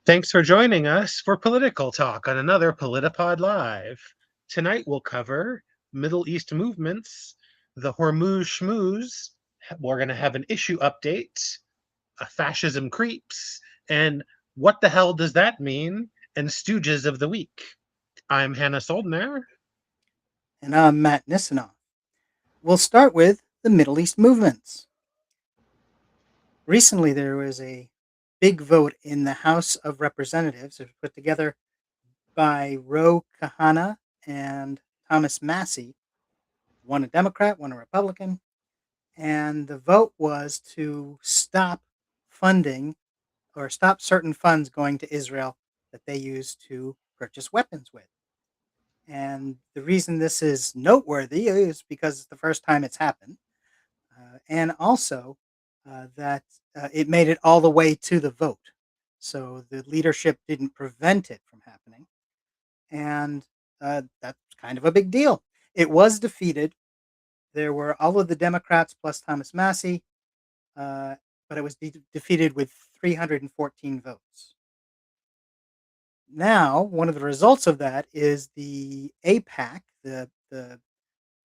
Thanks for joining us for Political Talk on another PolitiPod Live. Tonight we'll cover Middle East movements, the Hormuz schmooze, we're going to have an issue update, fascism creeps, and what the hell does that mean? And Stooges of the Week. I'm Hannah Soldner. And I'm Matt Nisanoff. We'll start with the Middle East movements. Recently, there was a big vote in the House of Representatives. It was put together by Ro Kahana and Thomas Massey, one a Democrat, one a Republican. And the vote was to stop funding or stop certain funds going to Israel that they use to purchase weapons with. And the reason this is noteworthy is because it's the first time it's happened. And also that it made it all the way to the vote. So the leadership didn't prevent it from happening. And that's kind of a big deal. It was defeated. There were all of the Democrats plus Thomas Massey, uh, but it was defeated with 314 votes. Now, one of the results of that is the APAC, the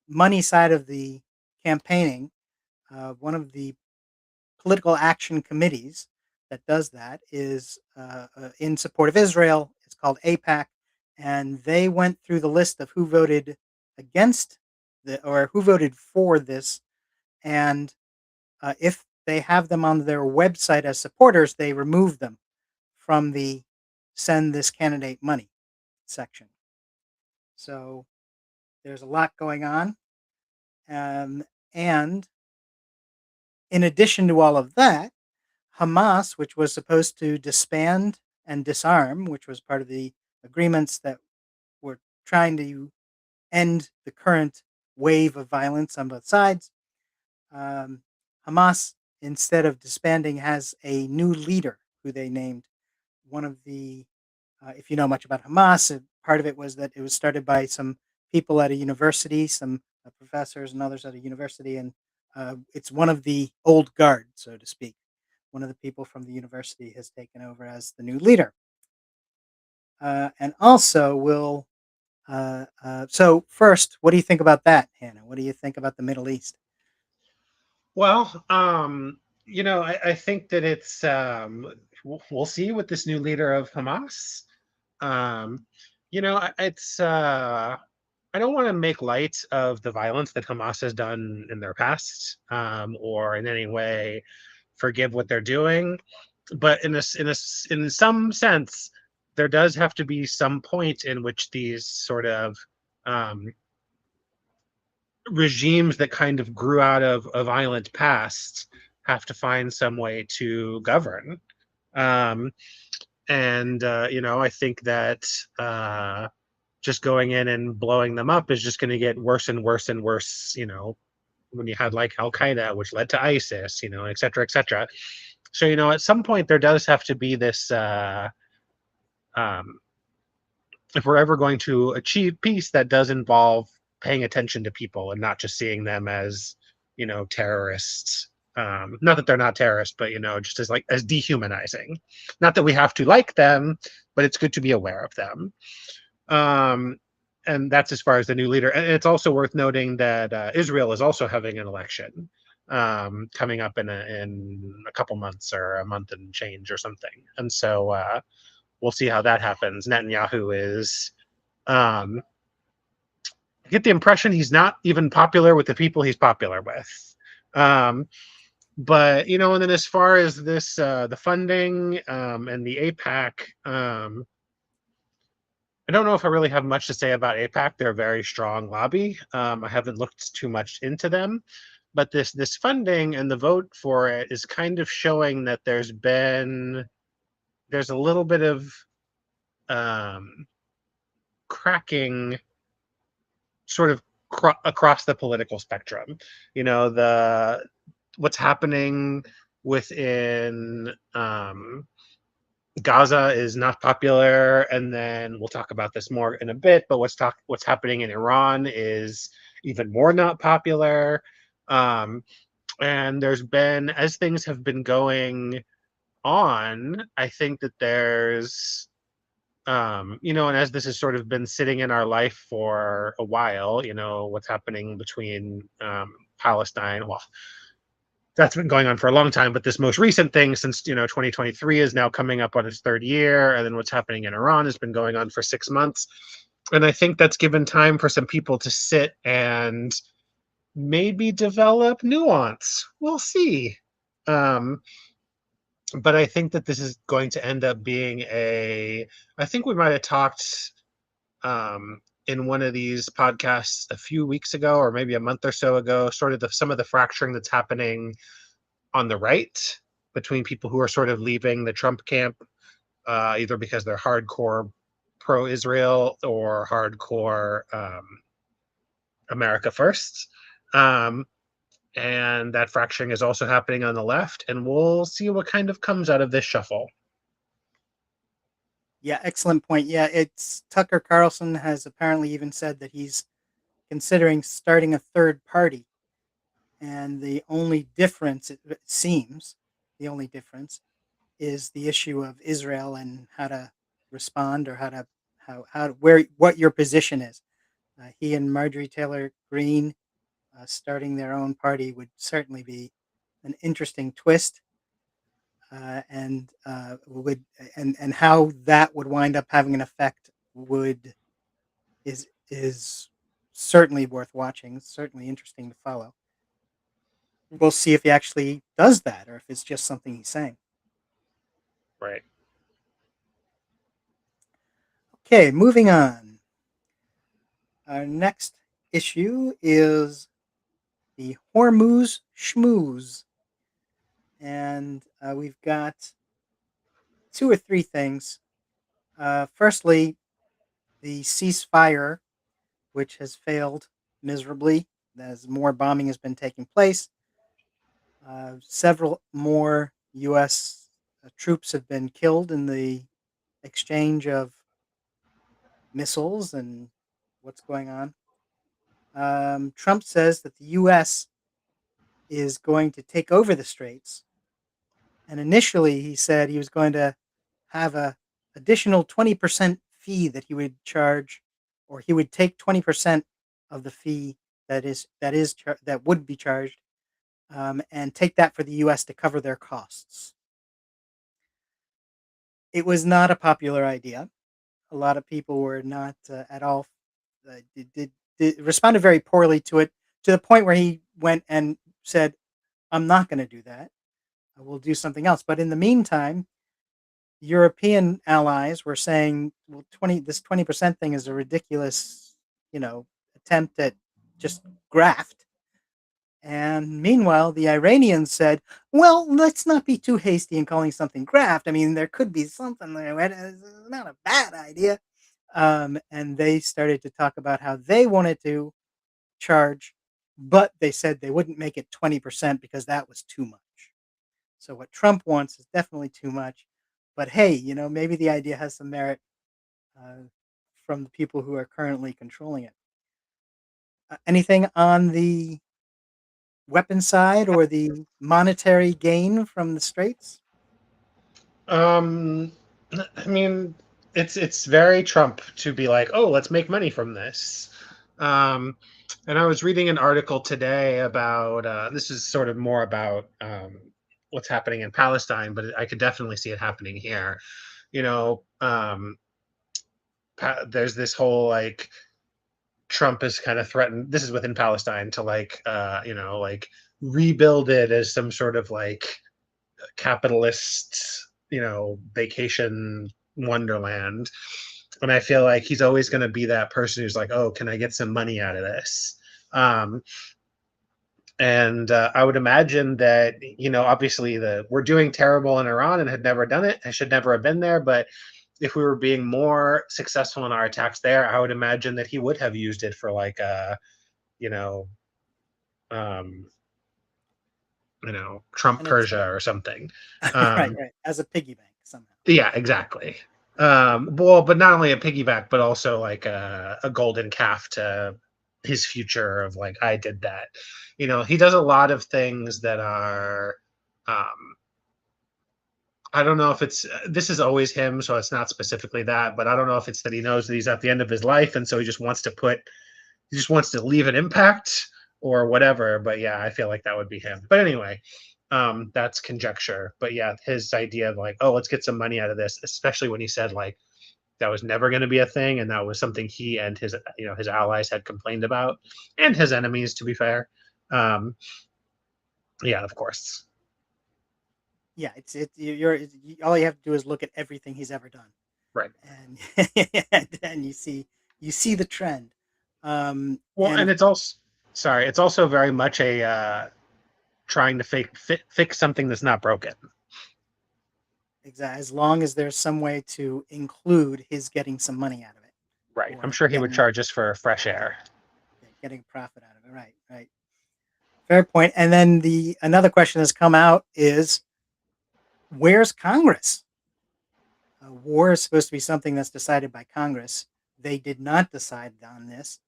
money side of the campaigning, one of the political action committees that does that is in support of Israel. It's called APAC, and they went through the list of who voted against or who voted for this, and if they have them on their website as supporters, they remove them from the send this candidate money section. So there's a lot going on, and in addition to all of that, Hamas, which was supposed to disband and disarm, which was part of the agreements that were trying to end the current wave of violence on both sides, um, Hamas, instead of disbanding, has a new leader who they named. One of the, if you know much about Hamas, part of it was that it was started by some people at a university, some professors and others at a university, and it's one of the old guard, so to speak. One of the people from the university has taken over as the new leader. And also, will so first, what do you think about that, Hannah? What do you think about the Middle East? Well, I think that we'll see with this new leader of Hamas. Um, it's I don't want to make light of the violence that Hamas has done in their past, or in any way forgive what they're doing. But in some sense, there does have to be some point in which these sort of um, regimes that kind of grew out of a violent past have to find some way to govern. Um, and I think that just going in and blowing them up is just going to get worse and worse and worse. When you had like Al Qaeda, which led to ISIS, et cetera, et cetera. So at some point there does have to be this. Um, if we're ever going to achieve peace, that does involve paying attention to people and not just seeing them as terrorists. Not that they're not terrorists, but just as dehumanizing. Not that we have to like them, but it's good to be aware of them. Um, and that's as far as the new leader. And it's also worth noting that Israel is also having an election coming up in a couple months or a month and change or something. And so we'll see how that happens. Netanyahu is. I get the impression he's not even popular with the people he's popular with. Um, but and then as far as this, the funding and the APAC, I don't know if I really have much to say about APAC. They're a very strong lobby. I haven't looked too much into them, but this funding and the vote for it is kind of showing that there's a little bit of um, cracking, sort of across the political spectrum. The what's happening within Gaza is not popular, and then we'll talk about this more in a bit. But what's happening in Iran is even more not popular. Um, and there's been, as things have been going on, I think that there's and as this has sort of been sitting in our life for a while, what's happening between Palestine. Well, that's been going on for a long time, but this most recent thing since 2023 is now coming up on its third year, and then what's happening in Iran has been going on for 6 months, and I think that's given time for some people to sit and maybe develop nuance. We'll see. Um, but I think that this is going to end up being I think we might have talked in one of these podcasts a few weeks ago, or maybe a month or so ago, sort of some of the fracturing that's happening on the right between people who are sort of leaving the Trump camp, either because they're hardcore pro-Israel or hardcore America first. Um, and that fracturing is also happening on the left, and we'll see what kind of comes out of this shuffle. Yeah, excellent point. Yeah, it's Tucker Carlson has apparently even said that he's considering starting a third party, and the only difference, it seems, the only difference is the issue of Israel and how to respond, or how where what your position is. He and Marjorie Taylor Greene starting their own party would certainly be an interesting twist, and would and how that would wind up having an effect would is certainly worth watching. Certainly interesting to follow. We'll see if he actually does that, or if it's just something he's saying. Right. Okay, moving on. Our next issue is the Hormuz Schmooze, and we've got two or three things. Firstly, the ceasefire, which has failed miserably as more bombing has been taking place. Several more U.S. Troops have been killed in the exchange of missiles and what's going on. Trump says that the U.S. is going to take over the straits, and initially he said he was going to have a additional 20% fee that he would charge, or he would take 20% of the fee that would be charged, and take that for the U.S. to cover their costs. It was not a popular idea. A lot of people were not at all responded very poorly to it, to the point where he went and said, "I'm not going to do that. I will do something else." But in the meantime, European allies were saying, "Well, 20% thing is a ridiculous, attempt at just graft." And meanwhile, the Iranians said, "Well, let's not be too hasty in calling something graft. I mean, there could be something there. It's not a bad idea." And they started to talk about how they wanted to charge, but they said they wouldn't make it 20% because that was too much. So what Trump wants is definitely too much. But hey, maybe the idea has some merit, uh, from the people who are currently controlling it. Anything on the weapon side or the monetary gain from the straits? Um, I mean, it's very Trump to be like, oh, let's make money from this. Um, and I was reading an article today about this is sort of more about what's happening in Palestine, but I could definitely see it happening here. You know, there's this whole like Trump has kind of threatened. This is within Palestine to like rebuild it as some sort of like capitalist, vacation wonderland. And I feel like he's always going to be that person who's like, oh, can I get some money out of this? Um, and I would imagine that, obviously we're doing terrible in Iran and had never done it. I should never have been there. But if we were being more successful in our attacks there, I would imagine that he would have used it for like you know, um, Trump And it's Persia or something. right, Um, right, as a piggy bank somehow. Yeah, exactly. Well, but not only a piggyback, but also like a golden calf to his future of like, I did that. He does a lot of things that are um, I don't know if it's this is always him, so it's not specifically that, but I don't know if it's that he knows that he's at the end of his life, and so he just wants to leave an impact or whatever. But yeah, I feel like that would be him. But anyway, that's conjecture. But yeah, his idea of like, oh, let's get some money out of this, especially when he said like that was never going to be a thing, and that was something he and his his allies had complained about, and his enemies, to be fair. Um, yeah, of course, Yeah, all you have to do is look at everything he's ever done, right. and and you see the trend. Well, And and of it's also sorry, it's also very much a trying to fix something that's not broken. as long as there's some way to include his getting some money out of it, Right. I'm or sure he would charge us for fresh air. getting a profit out of it. Right, right. Fair point. And then the another question that's come out is, where's Congress? War is supposed to be something that's decided by Congress. They did not decide on this.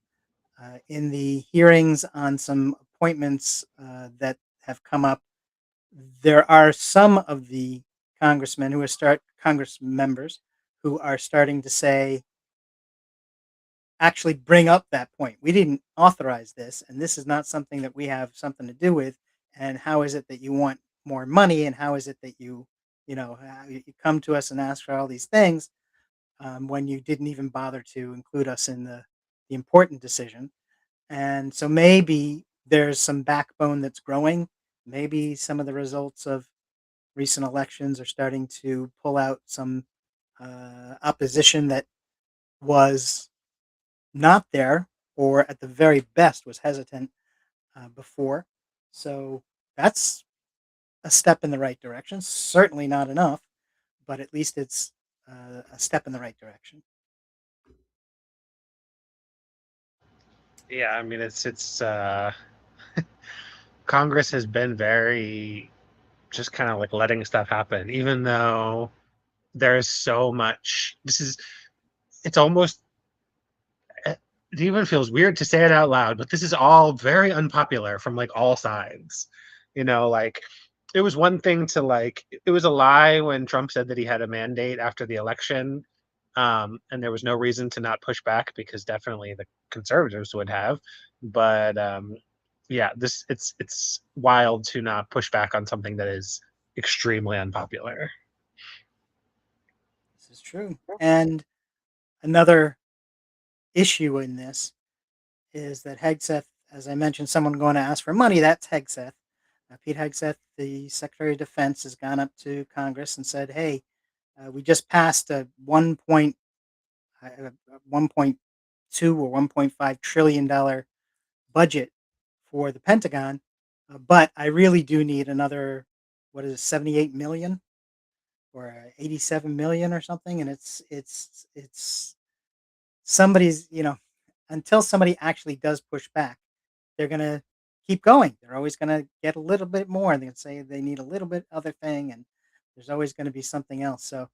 In the hearings on some appointments that have come up, there are some of the Congress members who are starting to say, actually bring up that point. We didn't authorize this, and this is not something that we have something to do with. And how is it that you want more money? And how is it that you come to us and ask for all these things when you didn't even bother to include us in the important decision? And so maybe there's some backbone that's growing. Maybe some of the results of recent elections are starting to pull out some opposition that was not there, or at the very best was hesitant before. So that's a step in the right direction. Certainly not enough, but at least it's a step in the right direction. Yeah, I mean it's Congress has been very just kind of like letting stuff happen, even though there's so much. It's almost it even feels weird to say it out loud, but this is all very unpopular from like all sides. Like it was one thing to like it was a lie when Trump said that he had a mandate after the election. And there was no reason to not push back because definitely the conservatives would have. But yeah, it's wild to not push back on something that is extremely unpopular. This is true. And another issue in this is that Hegseth, as I mentioned, someone going to ask for money, that's Hegseth. Pete Hegseth, the Secretary of Defense, has gone up to Congress and said, hey, we just passed a 1.2 or $1.5 trillion budget for the Pentagon, but I really do need another, what is it, 78 million or 87 million or something. And it's somebody's, until somebody actually does push back, they're going to keep going. They're always going to get a little bit more. They're going to say they need a little bit other thing, and there's always going to be something else. So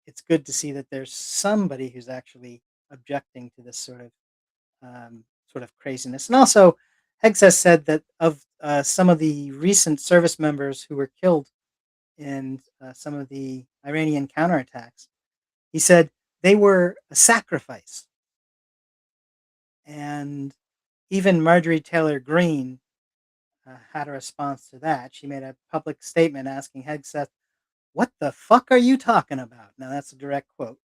it's good to see that there's somebody who's actually objecting to this sort of craziness. And also, Hegseth said that of some of the recent service members who were killed in some of the Iranian counterattacks, he said they were a sacrifice. And even Marjorie Taylor Greene had a response to that. She made a public statement asking Hegseth, "What the fuck are you talking about?" Now, that's a direct quote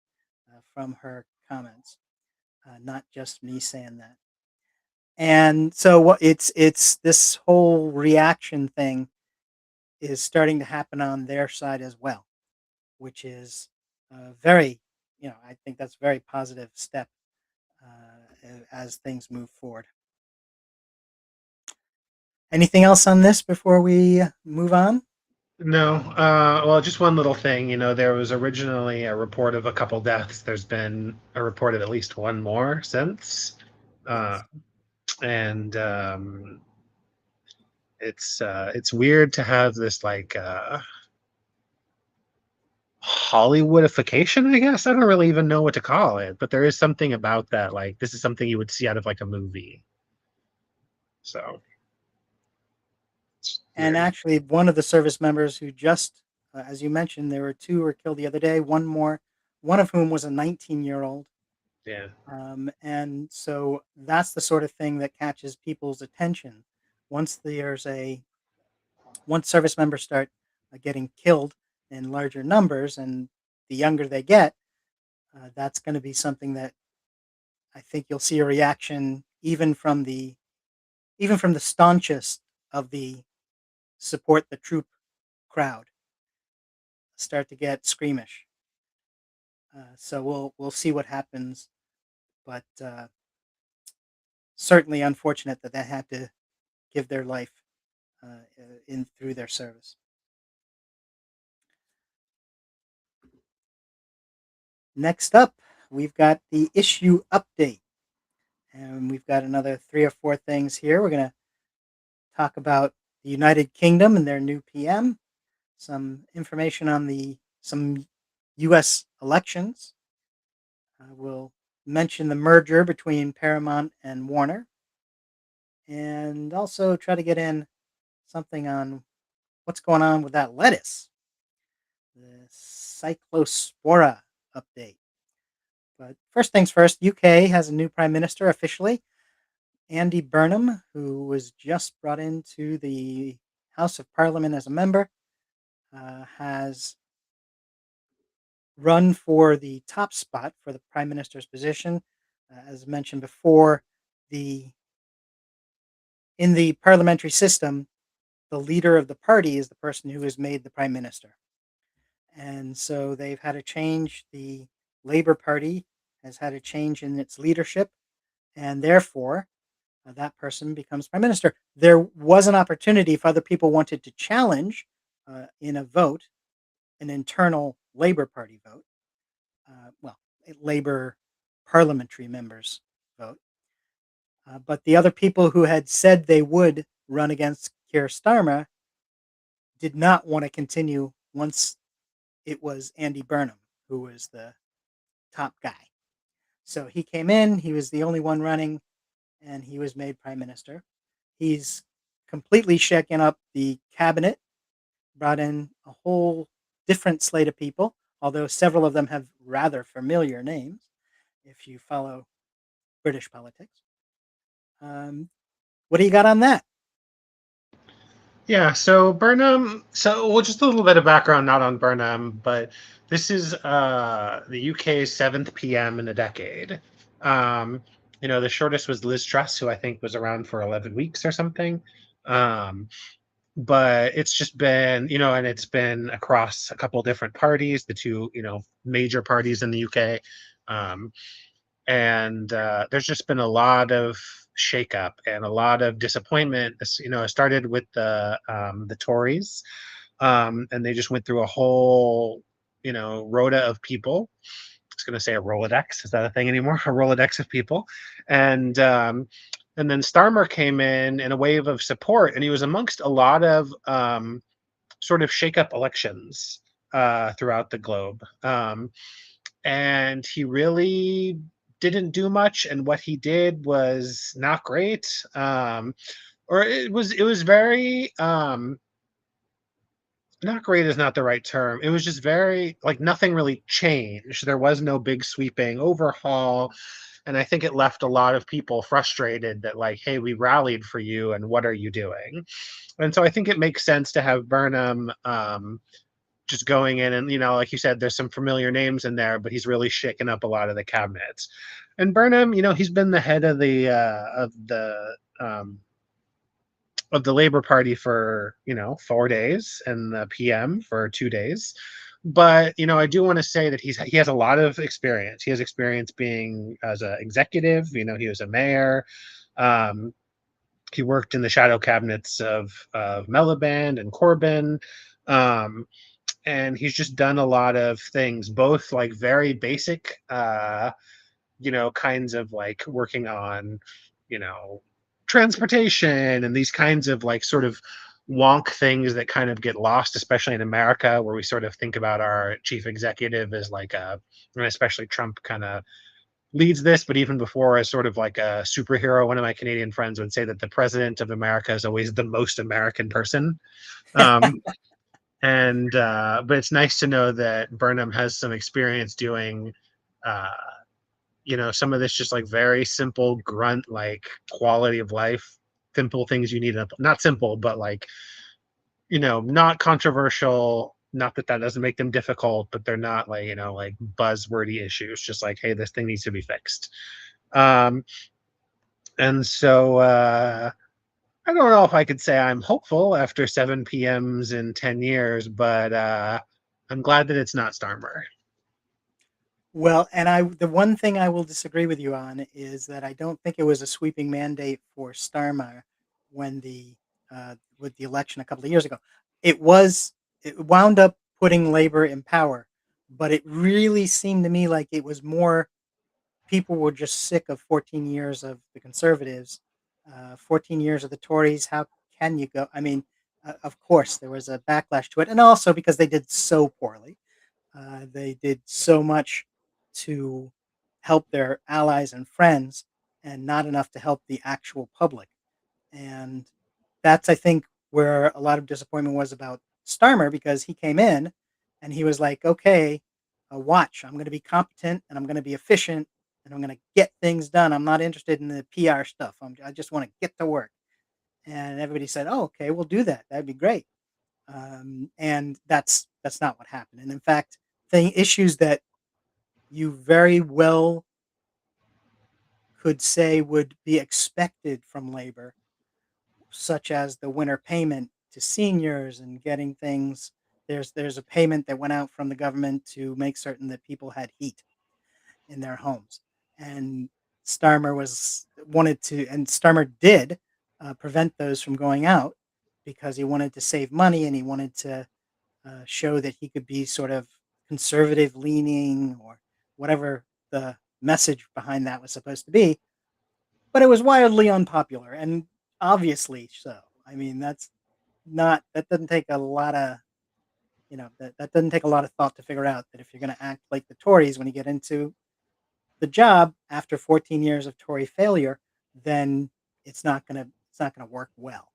from her comments, not just me saying that. And so what it's this whole reaction thing is starting to happen on their side as well, which is very, I think that's a very positive step as things move forward. Anything else on this before we move on? No, well, just one little thing. There was originally a report of a couple deaths. There's been a report of at least one more since, uh, Yes. and it's weird to have this like Hollywoodification, I guess. I don't really even know what to call it, but there is something about that. Like this is something you would see out of like a movie. So it's And weird. actually, one of the service members who just As you mentioned, there were two who were killed the other day. One more, one of whom was a 19-year-old. Yeah. And so that's the sort of thing that catches people's attention. Once there's a once service members start getting killed in larger numbers, and the younger they get, that's going to be something that I think you'll see a reaction even from the staunchest of the support the troop crowd start to get squeamish. So we'll see what happens, but certainly unfortunate that that had to give their life in through their service. Next up, we've got the issue update, and we've got another three or four things here. We're going to talk about the United Kingdom and their new PM, some information on the some U.S. elections. We'll mention the merger between Paramount and Warner, and also try to get in something on what's going on with that lettuce, the cyclospora update. But first things first, UK has a new prime minister officially. Andy Burnham, who was just brought into the House of Parliament as a member, has run for the top spot for the prime minister's position. As mentioned before, the in the parliamentary system, the leader of the party is the person who is made the prime minister. And so they've had a change. The Labour Party has had a change in its leadership, and therefore that person becomes prime minister. There was an opportunity if other people wanted to challenge in a vote, an internal Labour Party vote, well, a Labour parliamentary members vote. But the other people who had said they would run against Keir Starmer did not want to continue once it was Andy Burnham who was the top guy. So he came in, he was the only one running, and he was made prime minister. He's completely shaken up the cabinet, brought in a whole different slate of people, although several of them have rather familiar names if you follow British politics. What do you got on that? Yeah, so Burnham, so well, just a little bit of background, not on Burnham, but this is the UK's seventh PM in a decade. Um, the shortest was Liz Truss, who I think was around for 11 weeks or something. Um, but it's just been, and it's been across a couple different parties, the two, major parties in the UK. Um, and there's just been a lot of shakeup and a lot of disappointment. It started with the Tories, and they just went through a whole, rota of people. I was going to say a Rolodex. Is that a thing anymore? A Rolodex of people, and and then Starmer came in a wave of support, and he was amongst a lot of sort of shakeup elections throughout the globe. And he really didn't do much, and what he did was not great. Or it was very not great is not the right term. It was just very like nothing really changed. There was no big sweeping overhaul. And I think it left a lot of people frustrated that, like, hey, we rallied for you, and what are you doing? And so I think it makes sense to have Burnham just going in, and like you said, there's some familiar names in there, but he's really shaken up a lot of the cabinets. And Burnham, he's been the head of the Labor Party for 4 days, and the PM for 2 days. But I do want to say that he has a lot of experience. He has experience being as an executive. He was a mayor. Um, he worked in the shadow cabinets of Miliband and Corbyn. Um, and he's just done a lot of things, both like very basic, kinds of like working on, you know, transportation and these kinds of like sort of wonk things that kind of get lost, especially in America, where we sort of think about our chief executive as like and especially Trump kind of leads this, but even before as sort of like a superhero. One of my Canadian friends would say that the president of America is always the most American person. Um, And but it's nice to know that Burnham has some experience doing uh some of this just like very simple grunt like quality of life, simple things you need, not simple but like not controversial. Not that that doesn't make them difficult, but they're not like like buzzwordy issues, just like, hey, this thing needs to be fixed. um and so I don't know if I could say I'm hopeful after 7 p.m.s in 10 years, but I'm glad that it's not Starmer. Well, and the one thing I will disagree with you on is that I don't think it was a sweeping mandate for Starmer when with the election a couple of years ago. It was it wound up putting Labor in power, but it really seemed to me like it was more people were just sick of 14 years of the Conservatives, 14 years of the Tories. How can you go? I mean, of course, there was a backlash to it, and also because they did so poorly. They did so much to help their allies and friends, and not enough to help the actual public. And that's, I think, where a lot of disappointment was about Starmer because he came in and he was like, okay, watch, I'm going to be competent and I'm going to be efficient and I'm going to get things done. I'm not interested in the PR stuff. I just want to get to work. And everybody said, oh, okay, we'll do that. That'd be great. And that's not what happened. And in fact, the issues that you very well could say would be expected from labor, such as the winter payment to seniors and getting things. There's a payment that went out from the government to make certain that people had heat in their homes, and Starmer did prevent those from going out because he wanted to save money and he wanted to show that he could be sort of conservative leaning or whatever the message behind that was supposed to be. But it was wildly unpopular, and obviously so. I mean, that doesn't take a lot of that doesn't take a lot of thought to figure out that if you're going to act like the Tories when you get into the job after 14 years of Tory failure, then it's not gonna work well.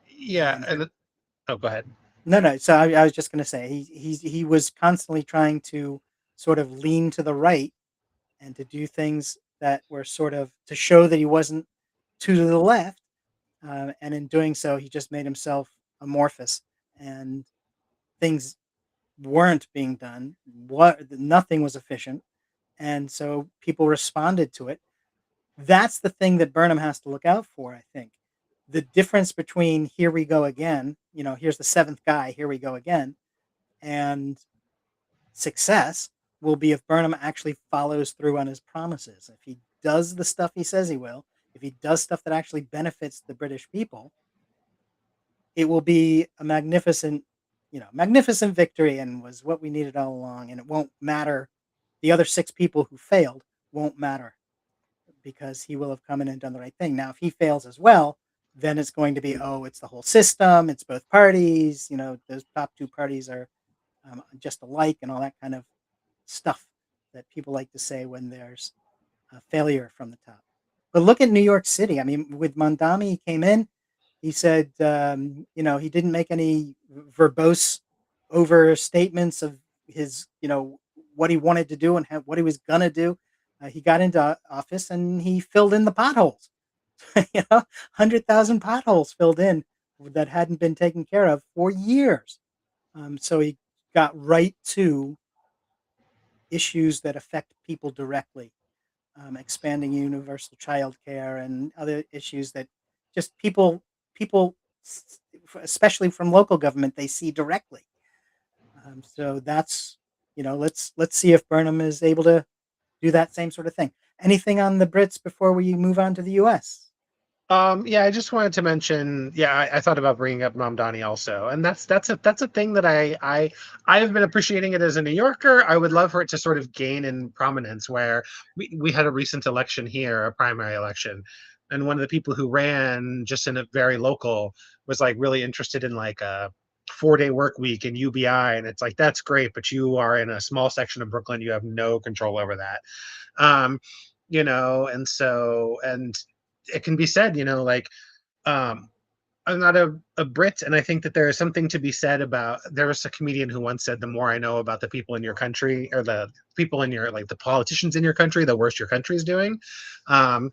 Yeah, And and oh, go ahead. no, no. So I was just going to say he was constantly trying to sort of lean to the right and to do things that were sort of to show that he wasn't to the left. And in doing so, he just made himself amorphous, and things weren't being done. What Nothing was efficient, and so people responded to it. That's the thing that Burnham has to look out for, I think. The difference between here we go again, here's the seventh guy, here we go again, and success will be if Burnham actually follows through on his promises. If he does the stuff he says he will, if he does stuff that actually benefits the British people, it will be a magnificent victory and was what we needed all along. And it won't matter. The other six people who failed won't matter because he will have come in and done the right thing. Now, if he fails as well, then it's going to be, oh, it's the whole system, it's both parties. Those top two parties are just alike and all that kind of stuff that people like to say when there's a failure from the top. But look at New York City. I mean, with Mondami, he came in. He said, he didn't make any verbose overstatements of his, what he wanted to do and what he was gonna do. He got into office and he filled in the potholes. 100,000 potholes filled in that hadn't been taken care of for years. So he got right to issues that affect people directly, expanding universal child care and other issues that just people, especially from local government, they see directly. So that's let's see if Burnham is able to do that same sort of thing. Anything on the Brits before we move on to the U.S.? Yeah, I just wanted to mention. Yeah, I thought about bringing up Mamdani also, and that's a thing that I have been appreciating it as a New Yorker. I would love for it to sort of gain in prominence. Where we had a recent election here, a primary election, and one of the people who ran just in a very local was like really interested in like a 4-day work week in UBI, and it's like that's great, but you are in a small section of Brooklyn, you have no control over that. Um, and so and it can be said, like um I'm not a Brit, and I think that there is something to be said about. There was a comedian who once said, "The more I know about the people in your country, or the people in your like the politicians in your country, the worse your country is doing." Um,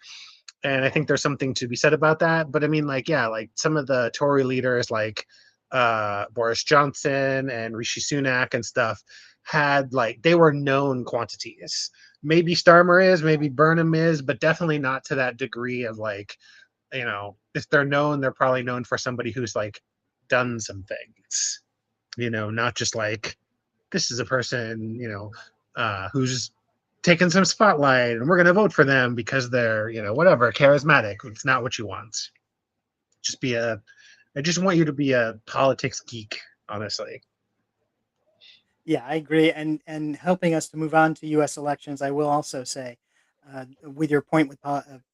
and I think there's something to be said about that. But I mean, like, yeah, like some of the Tory leaders, like Boris Johnson and Rishi Sunak and stuff, had like they were known quantities. Maybe Starmer is, maybe Burnham is, but definitely not to that degree of like, if they're known, they're probably known for somebody who's like done some things, not just like this is a person, who's taken some spotlight and we're going to vote for them because they're, whatever, charismatic. It's not what you want. Just be a, I just want you to be a politics geek, honestly. Yeah, I agree. And helping us to move on to U.S. elections, I will also say, with your point with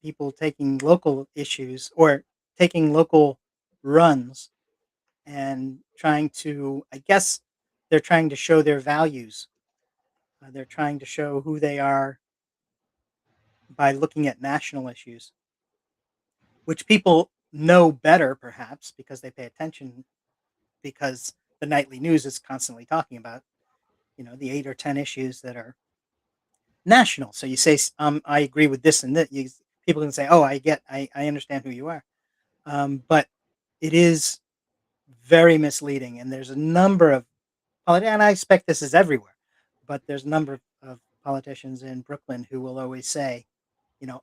people taking local issues or taking local runs and trying to, I guess, they're trying to show their values. They're trying to show who they are by looking at national issues, which people know better, perhaps, because they pay attention, because the nightly news is constantly talking about, the 8 or 10 issues that are national. So you say, I agree with this and that. People can say, oh, I understand who you are. But it is very misleading. And there's a number of, and I expect this is everywhere, but there's a number of politicians in Brooklyn who will always say,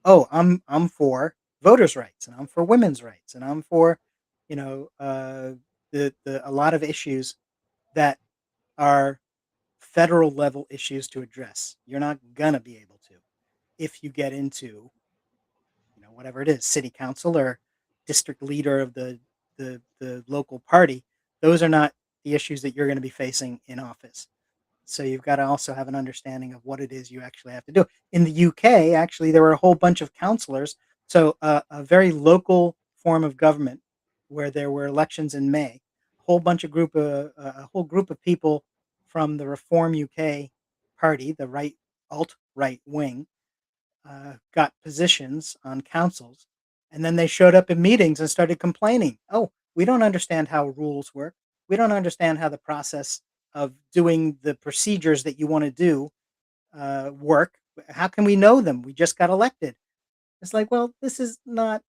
oh, I'm for voters' rights and I'm for women's rights and I'm for, you know, uh, the a lot of issues that are federal level issues to address. You're not gonna be able to if you get into, whatever it is, city council or district leader of the local party. Those are not the issues that you're going to be facing in office. So you've got to also have an understanding of what it is you actually have to do. In the UK, actually, there were a whole bunch of councillors. So a very local form of government where there were elections in May. A whole group of people from the Reform UK party, the alt right wing, got positions on councils, and then they showed up in meetings and started complaining. Oh, we don't understand how rules work. We don't understand how the process of doing the procedures that you want to do work. How can we know them? We just got elected. It's like, well, this is not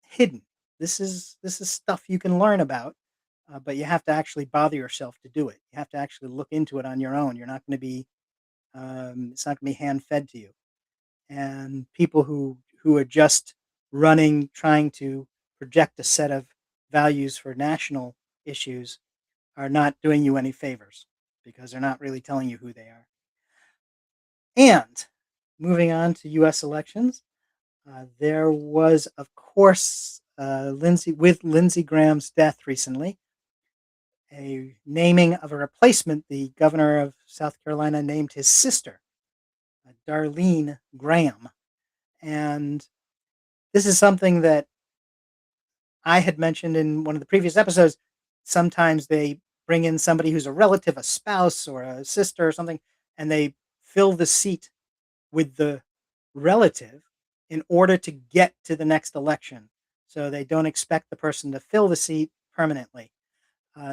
hidden. This is stuff you can learn about, but you have to actually bother yourself to do it. You have to actually look into it on your own. You're not going to be. It's not going to be hand fed to you, and people who are just running trying to project a set of values for national issues are not doing you any favors because they're not really telling you who they are. And moving on to US elections, there was, of course, Lindsey Graham's death recently, a naming of a replacement. The governor of South Carolina named his sister, Darlene Graham. And this is something that I had mentioned in one of the previous episodes. Sometimes they bring in somebody who's a relative, a spouse, or a sister or something, and they fill the seat with the relative in order to get to the next election. So they don't expect the person to fill the seat permanently.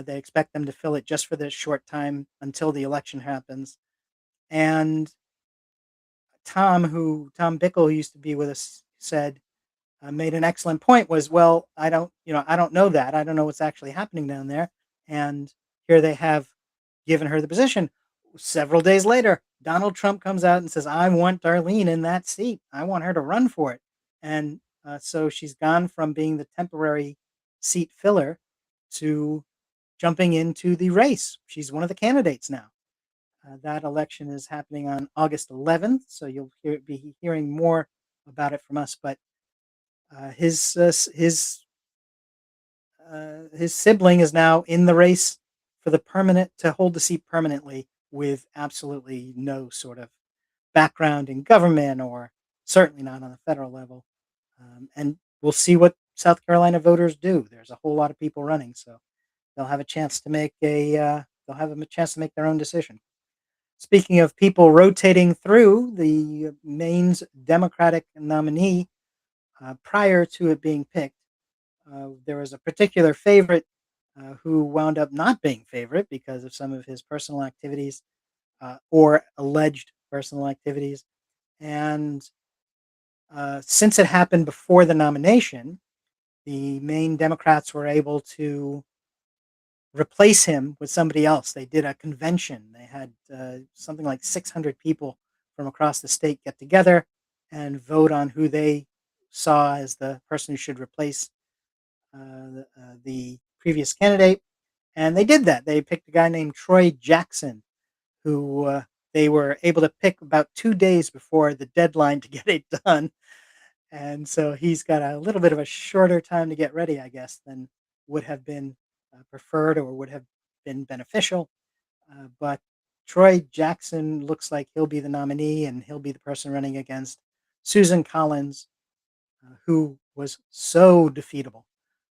They expect them to fill it just for this short time until the election happens. And Tom Bickle, who used to be with us, said made an excellent point. Was, well, I don't know that. I don't know what's actually happening down there. And here they have given her the position. Several days later, Donald Trump comes out and says, I want Darlene in that seat. I want her to run for it. And so she's gone from being the temporary seat filler to jumping into the race. She's one of the candidates now. That election is happening on August 11th, so be hearing more about it from us. But his sibling is now in the race for the permanent to hold the seat permanently with absolutely no sort of background in government or certainly not on the federal level. And we'll see what South Carolina voters do. There's a whole lot of people running, so they'll have a chance to make they'll have a chance to make their own decision. Speaking of people rotating through, the Maine's Democratic nominee prior to it being picked There was a particular favorite who wound up not being favorite because of some of his personal activities or alleged personal activities. And since it happened before the nomination, the main Democrats were able to replace him with somebody else. They did a convention. They had something like 600 people from across the state get together and vote on who they saw as the person who should replace the previous candidate. And they did that. They picked a guy named Troy Jackson, who they were able to pick about 2 days before the deadline to get it done. And so he's got a little bit of a shorter time to get ready, I guess, than would have been preferred or would have been beneficial. But Troy Jackson looks like he'll be the nominee, and he'll be the person running against Susan Collins, who was so defeatable,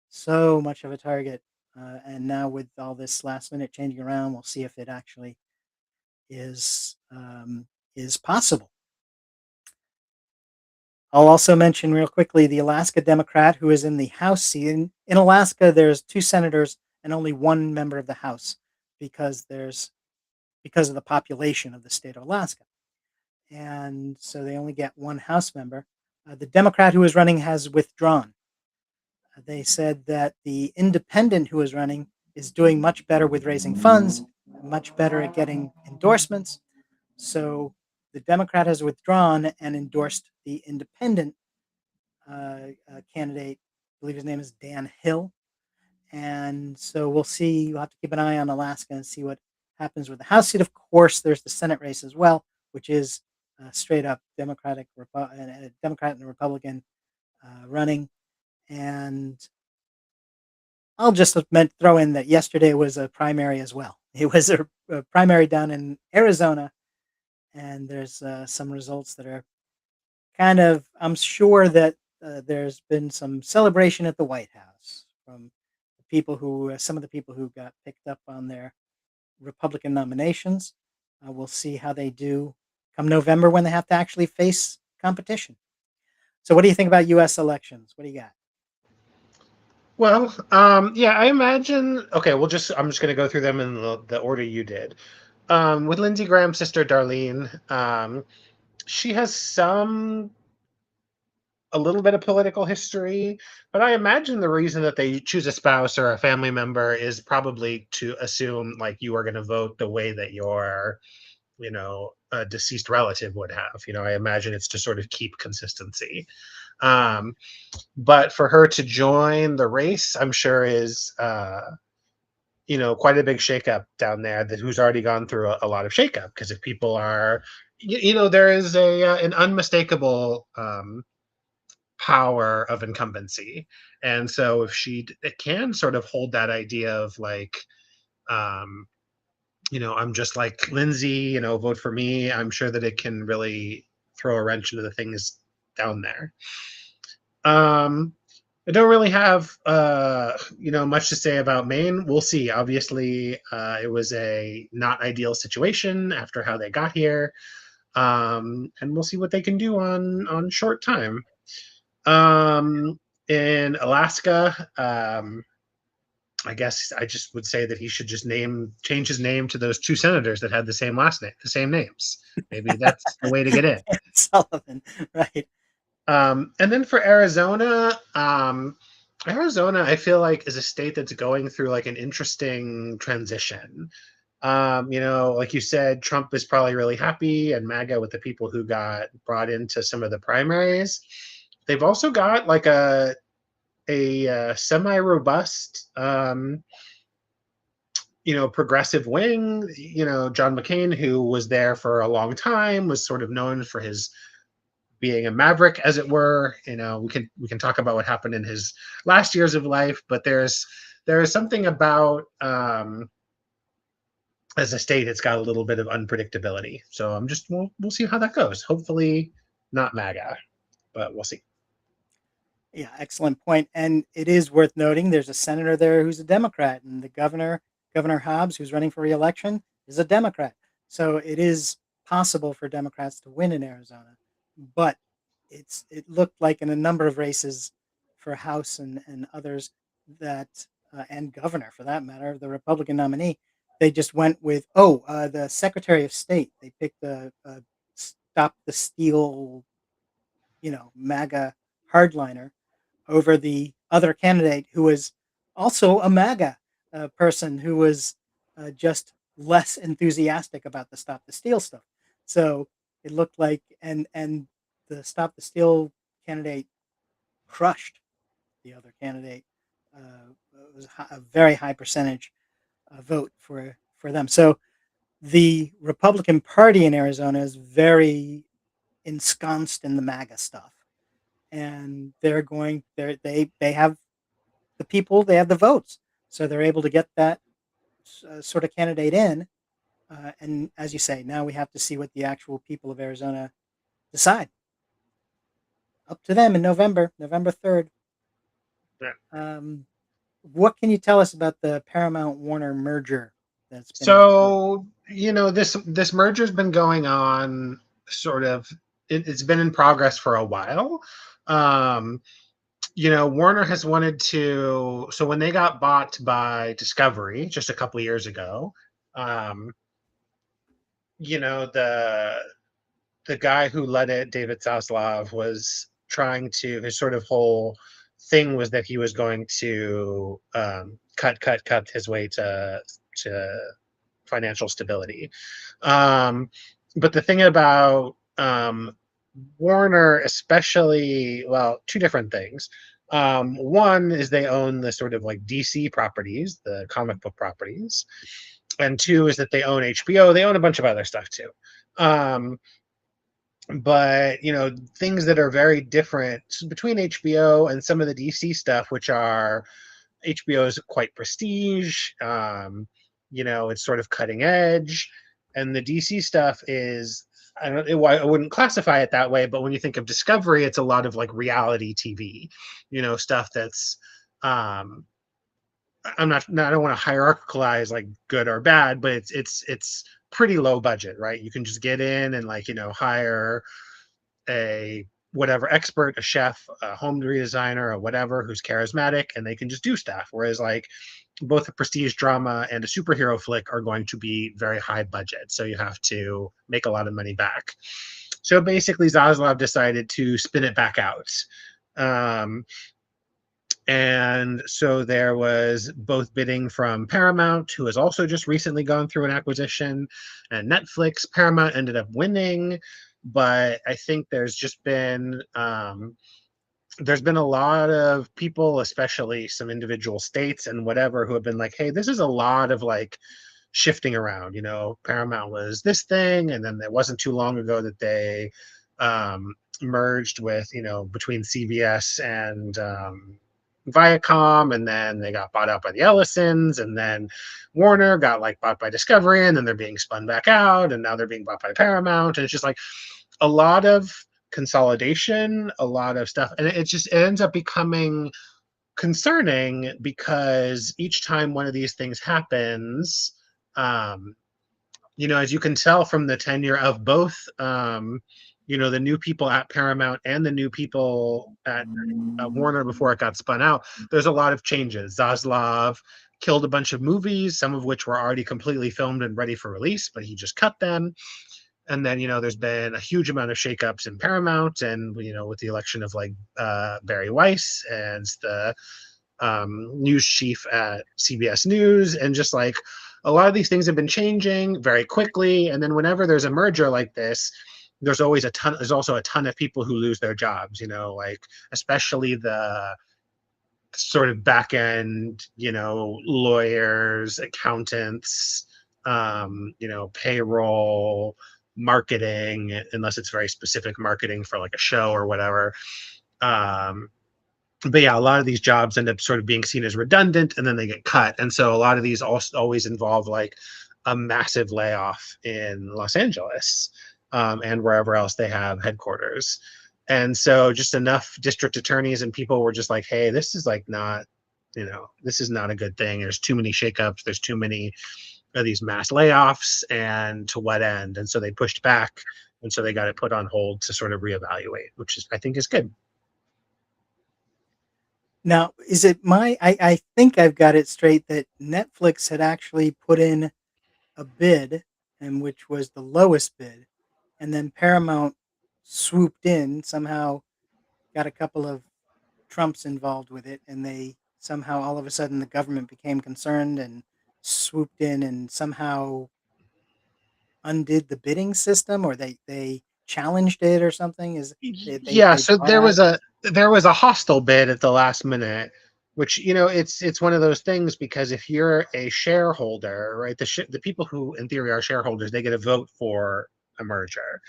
so much of a target. And now with all this last minute changing around, we'll see if it actually is is possible. I'll also mention real quickly the Alaska Democrat who is in the House seat. In Alaska, there's two senators and only one member of the House because of the population of the state of Alaska, and so they only get one House member. The Democrat who is running has withdrawn. They said that the independent who is running is doing much better with raising funds, much better at getting endorsements. So the Democrat has withdrawn and endorsed the independent candidate. I believe his name is Dan Hill. And so we'll see. We'll have to keep an eye on Alaska and see what happens with the House seat. Of course, there's the Senate race as well, which is straight up Democrat and Republican running. And I'll just throw in that yesterday was a primary as well. It was a primary down in Arizona, and there's some results that are kind of. I'm sure that there's been some celebration at the White House from some of the people who got picked up on their Republican nominations. We'll see how they do come November when they have to actually face competition. So, what do you think about U.S. elections? What do you got? Well, yeah, I imagine. Okay, I'm just going to go through them in the order you did. With Lindsey Graham's sister Darlene, she has a little bit of political history, but I imagine the reason that they choose a spouse or a family member is probably to assume like you are going to vote the way that your, a deceased relative would have. I imagine it's to sort of keep consistency. Um, but for her to join the race, I'm sure is quite a big shakeup down there that who's already gone through a lot of shakeup because if people are there is an unmistakable power of incumbency. And so if it can sort of hold that idea of like, um, I'm just like Lindsay, vote for me. I'm sure that it can really throw a wrench into the things down there. I don't really have much to say about Maine. We'll see. Obviously, it was a not ideal situation after how they got here, and we'll see what they can do on short time. Um, in Alaska, I guess I just would say that he should just change his name to those two senators that had the same last name, the same names. Maybe that's the way to get in. Sullivan, right? And then for Arizona, Arizona, I feel like is a state that's going through like an interesting transition. Like you said, Trump is probably really happy and MAGA with the people who got brought into some of the primaries. They've also got like a semi-robust, progressive wing. John McCain, who was there for a long time, was sort of known for his being a maverick, as it were. We can talk about what happened in his last years of life, but there is something about as a state, it's got a little bit of unpredictability. So we'll see how that goes. Hopefully, not MAGA, but we'll see. Yeah, excellent point. And it is worth noting there's a senator there who's a Democrat, and the Governor Hobbs, who's running for reelection, is a Democrat. So it is possible for Democrats to win in Arizona. But it looked like in a number of races for House and others that and governor for that matter, the Republican nominee, they just went with the Secretary of State. They picked a stop the steal, MAGA hardliner over the other candidate who was also a MAGA person who was just less enthusiastic about the Stop the Steal stuff. So it looked like, and the Stop the Steal candidate crushed the other candidate. It was a very high percentage vote for them. So the Republican Party in Arizona is very ensconced in the MAGA stuff, and they have the people, they have the votes, so they're able to get that sort of candidate in. And as you say, now we have to see what the actual people of Arizona decide. Up to them in November 3rd. Yeah. Um, what can you tell us about the Paramount Warner merger that's been in the works? So, this merger's been going on sort of, it's been in progress for a while. Um, Warner has wanted to, so when they got bought by Discovery just a couple years ago, um, the guy who led it, David Zaslav, was trying to, his sort of whole thing was that he was going to cut his way to financial stability. Um, but the thing about Warner, especially, well, two different things. One is they own the sort of like DC properties, the comic book properties, and two is that they own HBO. They own a bunch of other stuff too. Um, but things that are very different between HBO and some of the DC stuff, which are HBO is quite prestige. It's sort of cutting edge, and the DC stuff is, I wouldn't classify it that way, but when you think of Discovery, it's a lot of like reality TV, stuff that's um, I'm not, I don't want to hierarchicalize like good or bad, but it's pretty low budget, right? You can just get in and like hire a whatever expert, a chef, a home redesigner, or whatever who's charismatic, and they can just do stuff. Whereas like both a prestige drama and a superhero flick are going to be very high budget, so you have to make a lot of money back. So basically, Zaslav decided to spin it back out. Um, and so there was both bidding from Paramount, who has also just recently gone through an acquisition, and Netflix. Paramount ended up winning, but I think there's been a lot of people, especially some individual states and whatever, who have been like, hey, this is a lot of like shifting around. Paramount was this thing, and then it wasn't too long ago that they merged with, between CBS and Viacom, and then they got bought out by the Ellisons, and then Warner got like bought by Discovery, and then they're being spun back out, and now they're being bought by Paramount, and it's just like a lot of consolidation, a lot of stuff, and it ends up becoming concerning because each time one of these things happens, um, as you can tell from the tenure of both, the new people at Paramount and the new people at Warner before it got spun out, there's a lot of changes. Zaslav killed a bunch of movies, some of which were already completely filmed and ready for release, but he just cut them. And then, there's been a huge amount of shakeups in Paramount, and with the election of like Barry Weiss as the news chief at CBS News, and just like a lot of these things have been changing very quickly. And then whenever there's a merger like this, there's also a ton of people who lose their jobs, like especially the sort of back end, lawyers, accountants, payroll, marketing, unless it's very specific marketing for like a show or whatever. Um, but yeah, a lot of these jobs end up sort of being seen as redundant, and then they get cut. And so a lot of these also always involve like a massive layoff in Los Angeles, and wherever else they have headquarters. And so just enough district attorneys and people were just like, hey, this is like not, this is not a good thing. There's too many shakeups. There's too many of these mass layoffs, and to what end? And so they pushed back. And so they got it put on hold to sort of reevaluate, which is, I think, is good. Now, is it I think I've got it straight that Netflix had actually put in a bid, and which was the lowest bid, and then Paramount swooped in, somehow got a couple of Trumps involved with it, and they somehow all of a sudden the government became concerned and swooped in and somehow undid the bidding system, or they challenged it or something. Is Yeah, they so bought out? there was a hostile bid at the last minute, which it's one of those things because if you're a shareholder, right, the people who in theory are shareholders, they get a vote for a merger.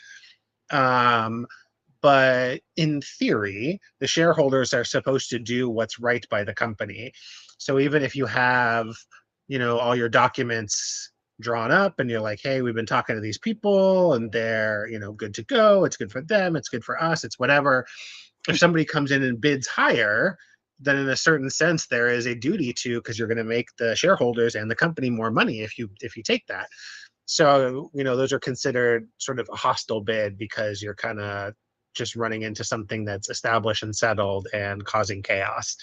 Um, but in theory, the shareholders are supposed to do what's right by the company. So even if you have, all your documents drawn up and you're like, hey, we've been talking to these people and they're, good to go. It's good for them. It's good for us. It's whatever. If somebody comes in and bids higher, then in a certain sense there is a duty to, because you're going to make the shareholders and the company more money if you take that. So, those are considered sort of a hostile bid because you're kind of just running into something that's established and settled and causing chaos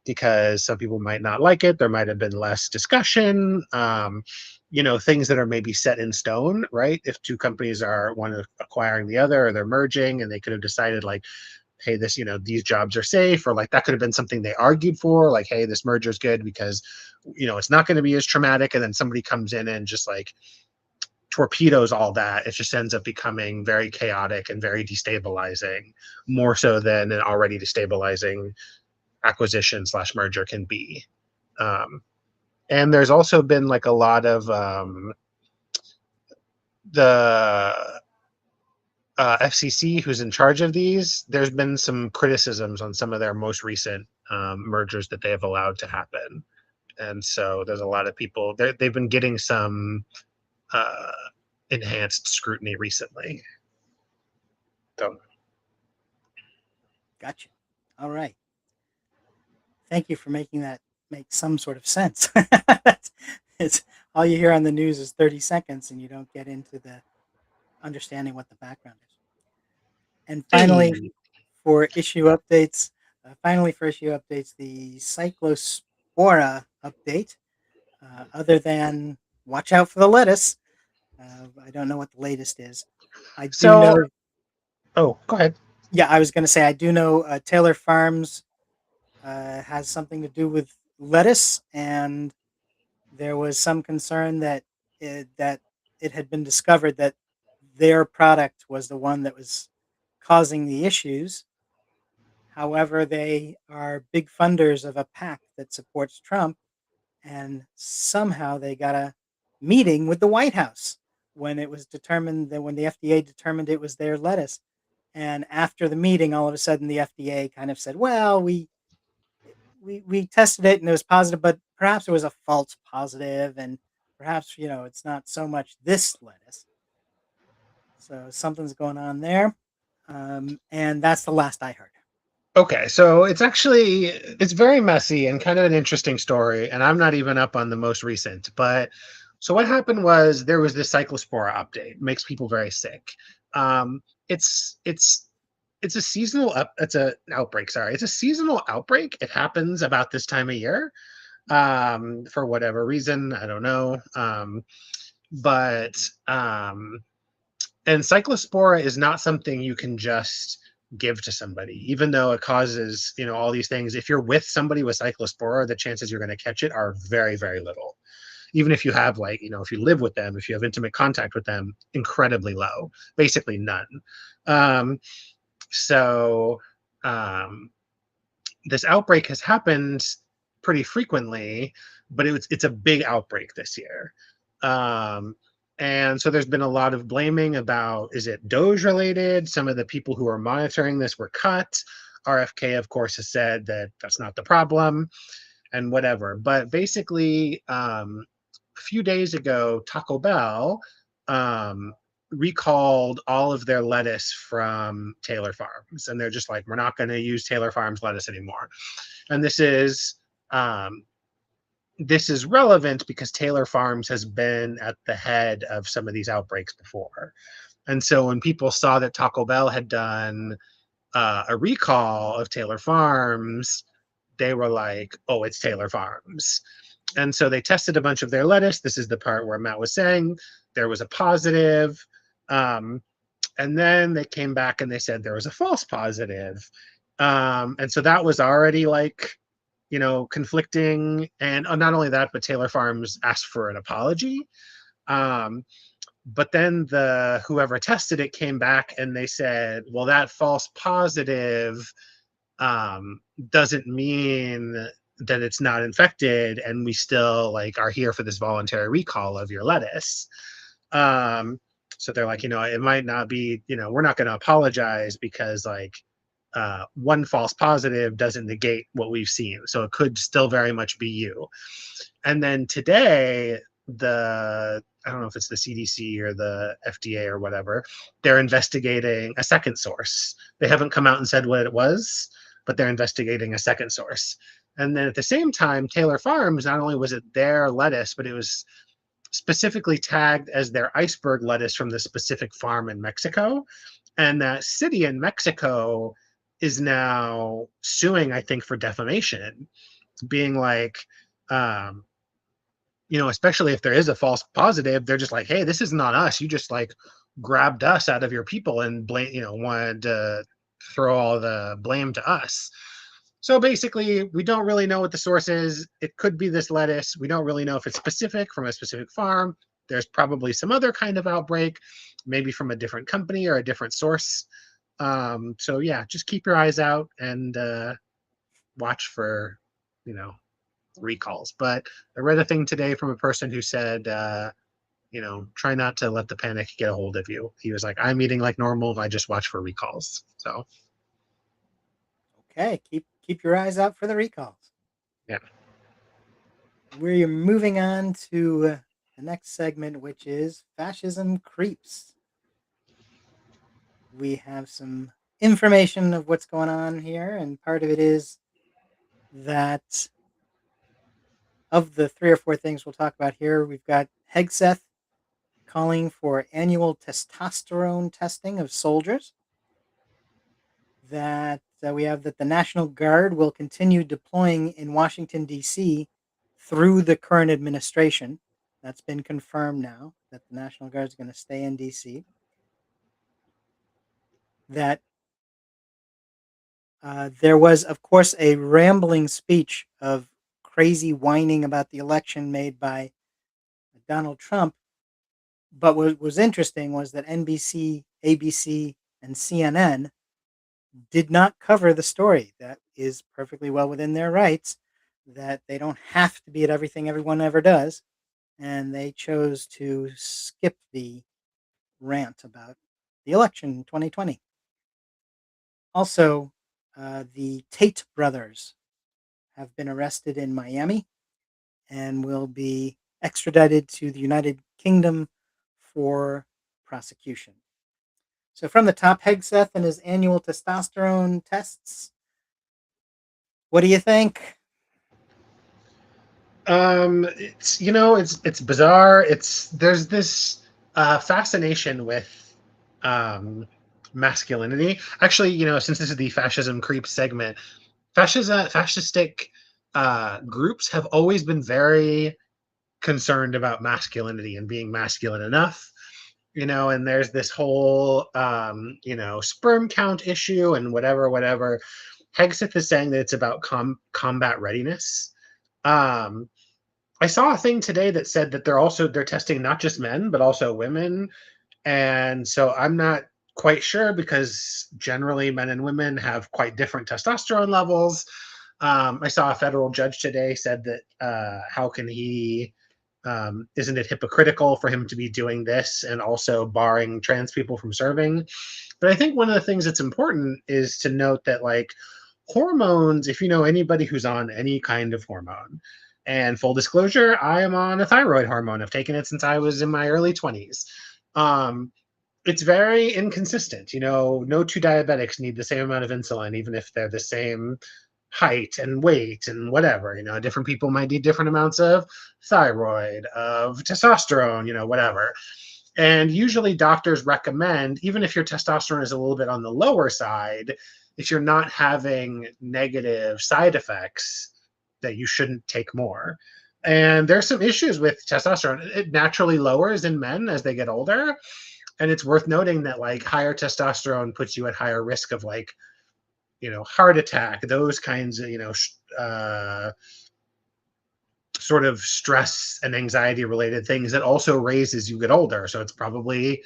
because some people might not like it. There might have been less discussion, things that are maybe set in stone, right? If two companies are one of acquiring the other or they're merging and they could have decided like, hey, this, these jobs are safe, or like that could have been something they argued for, like, hey, this merger is good because, it's not going to be as traumatic. And then somebody comes in and just like torpedoes all that. It just ends up becoming very chaotic and very destabilizing, more so than an already destabilizing acquisition slash merger can be. Um, and there's also been like a lot of the FCC, who's in charge of these. There's been some criticisms on some of their most recent mergers that they have allowed to happen, and so there's a lot of people. They've been getting some uh, enhanced scrutiny recently. So Gotcha. All right. Thank you for making that make some sort of sense. It's all you hear on the news is 30 seconds, and you don't get into the understanding what the background is. And hey, finally for issue updates, the cyclospora update. Other than watch out for the lettuce, I don't know what the latest is. I do so know. oh, go ahead. Yeah, I was going to say I do know Taylor Farms has something to do with lettuce, and there was some concern that it had been discovered that their product was the one that was causing the issues. However, they are big funders of a PAC that supports Trump, and somehow they got a meeting with the White House when it was determined that when the FDA determined it was their lettuce. And after the meeting, all of a sudden the FDA kind of said, "Well, we tested it and it was positive, but perhaps it was a false positive, and perhaps it's not so much this lettuce." So something's going on there, and that's the last I heard. Okay, so it's very messy and kind of an interesting story, and I'm not even up on the most recent. But so what happened was there was this cyclospora update, makes people very sick. Um, it's a seasonal it's a outbreak. Sorry, it's a seasonal outbreak. It happens about this time of year, for whatever reason, I don't know. But and cyclospora is not something you can just give to somebody, even though it causes, all these things. If you're with somebody with cyclospora, the chances you're going to catch it are very, very little. Even if you have like, if you live with them, if you have intimate contact with them, incredibly low, basically none. Um, so um, this outbreak has happened pretty frequently, but it's a big outbreak this year. Um, and so there's been a lot of blaming about, is it Doge related? Some of the people who are monitoring this were cut. RFK, of course, has said that that's not the problem and whatever. But basically, a few days ago, Taco Bell um, recalled all of their lettuce from Taylor Farms, and they're just like, we're not going to use Taylor Farms lettuce anymore. And um, this is relevant because Taylor Farms has been at the head of some of these outbreaks before. And so when people saw that Taco Bell had done a recall of Taylor Farms, they were like, oh, it's Taylor Farms. And so they tested a bunch of their lettuce. This is the part where Matt was saying there was a positive. Um, and then they came back and they said there was a false positive. And so that was already like, conflicting. And not only that, but Taylor Farms asked for an apology. Um, but then the whoever tested it came back and they said, well, that false positive um, doesn't mean that it's not infected, and we still like are here for this voluntary recall of your lettuce. Um, so they're like, it might not be, we're not going to apologize because like one false positive doesn't negate what we've seen. So it could still very much be you. And then today, I don't know if it's the CDC or the FDA or whatever, they're investigating a second source. They haven't come out and said what it was, but they're investigating a second source. And then at the same time, Taylor Farms, not only was it their lettuce, but it was specifically tagged as their iceberg lettuce from the specific farm in Mexico. And that city in Mexico is now suing, I think, for defamation, being like, um, especially if there is a false positive, they're just like, hey, this isn't on us. You just like grabbed us out of your people and wanted to throw all the blame to us. So basically, we don't really know what the source is. It could be this lettuce. We don't really know if it's specific from a specific farm. There's probably some other kind of outbreak, maybe from a different company or a different source. So yeah, just keep your eyes out and watch for, you know, recalls. But I read a thing today from a person who said, try not to let the panic get a hold of you. He was like, I'm eating like normal. I just watch for recalls. So Okay, keep your eyes out for the recalls. yeah. We're moving on to the next segment, which is fascism creeps. We have some information of what's going on here, and part of it is that of the three or four things we'll talk about here, we've got Hegseth calling for annual testosterone testing of soldiers. That we have that the National Guard will continue deploying in Washington, D.C. through the current administration. That's been confirmed now that the National Guard is going to stay in D.C. That there was, of course, a rambling speech of crazy whining about the election made by Donald Trump. But what was interesting was that NBC, ABC, and CNN did not cover the story. That is perfectly well within their rights, that they don't have to be at everything everyone ever does. And they chose to skip the rant about the election in 2020. Also, the Tate brothers have been arrested in Miami and will be extradited to the United Kingdom for prosecution. So, from the top, Hegseth and his annual testosterone tests. What do you think? It's bizarre. There's this fascination with masculinity. Actually, since this is the fascism creep segment, fascistic groups have always been very concerned about masculinity and being masculine enough. And there's this whole sperm count issue and whatever. Hegseth is saying that it's about combat readiness. um I saw a thing today that said that they're testing not just men but also women, and so I'm not quite sure because generally men and women have quite different testosterone levels. I saw a federal judge today said that how can he isn't it hypocritical for him to be doing this and also barring trans people from serving? But I think one of the things that's important is to note that like hormones, if you know anybody who's on any kind of hormone, and full disclosure, I am on a thyroid hormone. I've taken it since I was in my early 20s. Um, it's very inconsistent. No two diabetics need the same amount of insulin, even if they're the same height and weight and whatever. Different people might need different amounts of thyroid, of testosterone, whatever. And usually doctors recommend, even if your testosterone is a little bit on the lower side, if you're not having negative side effects, that you shouldn't take more. And there's some issues with testosterone. It naturally lowers in men as they get older. And it's worth noting that like higher testosterone puts you at higher risk of like, heart attack, those kinds of, sort of stress and anxiety related things that also raise as you get older. So it's probably,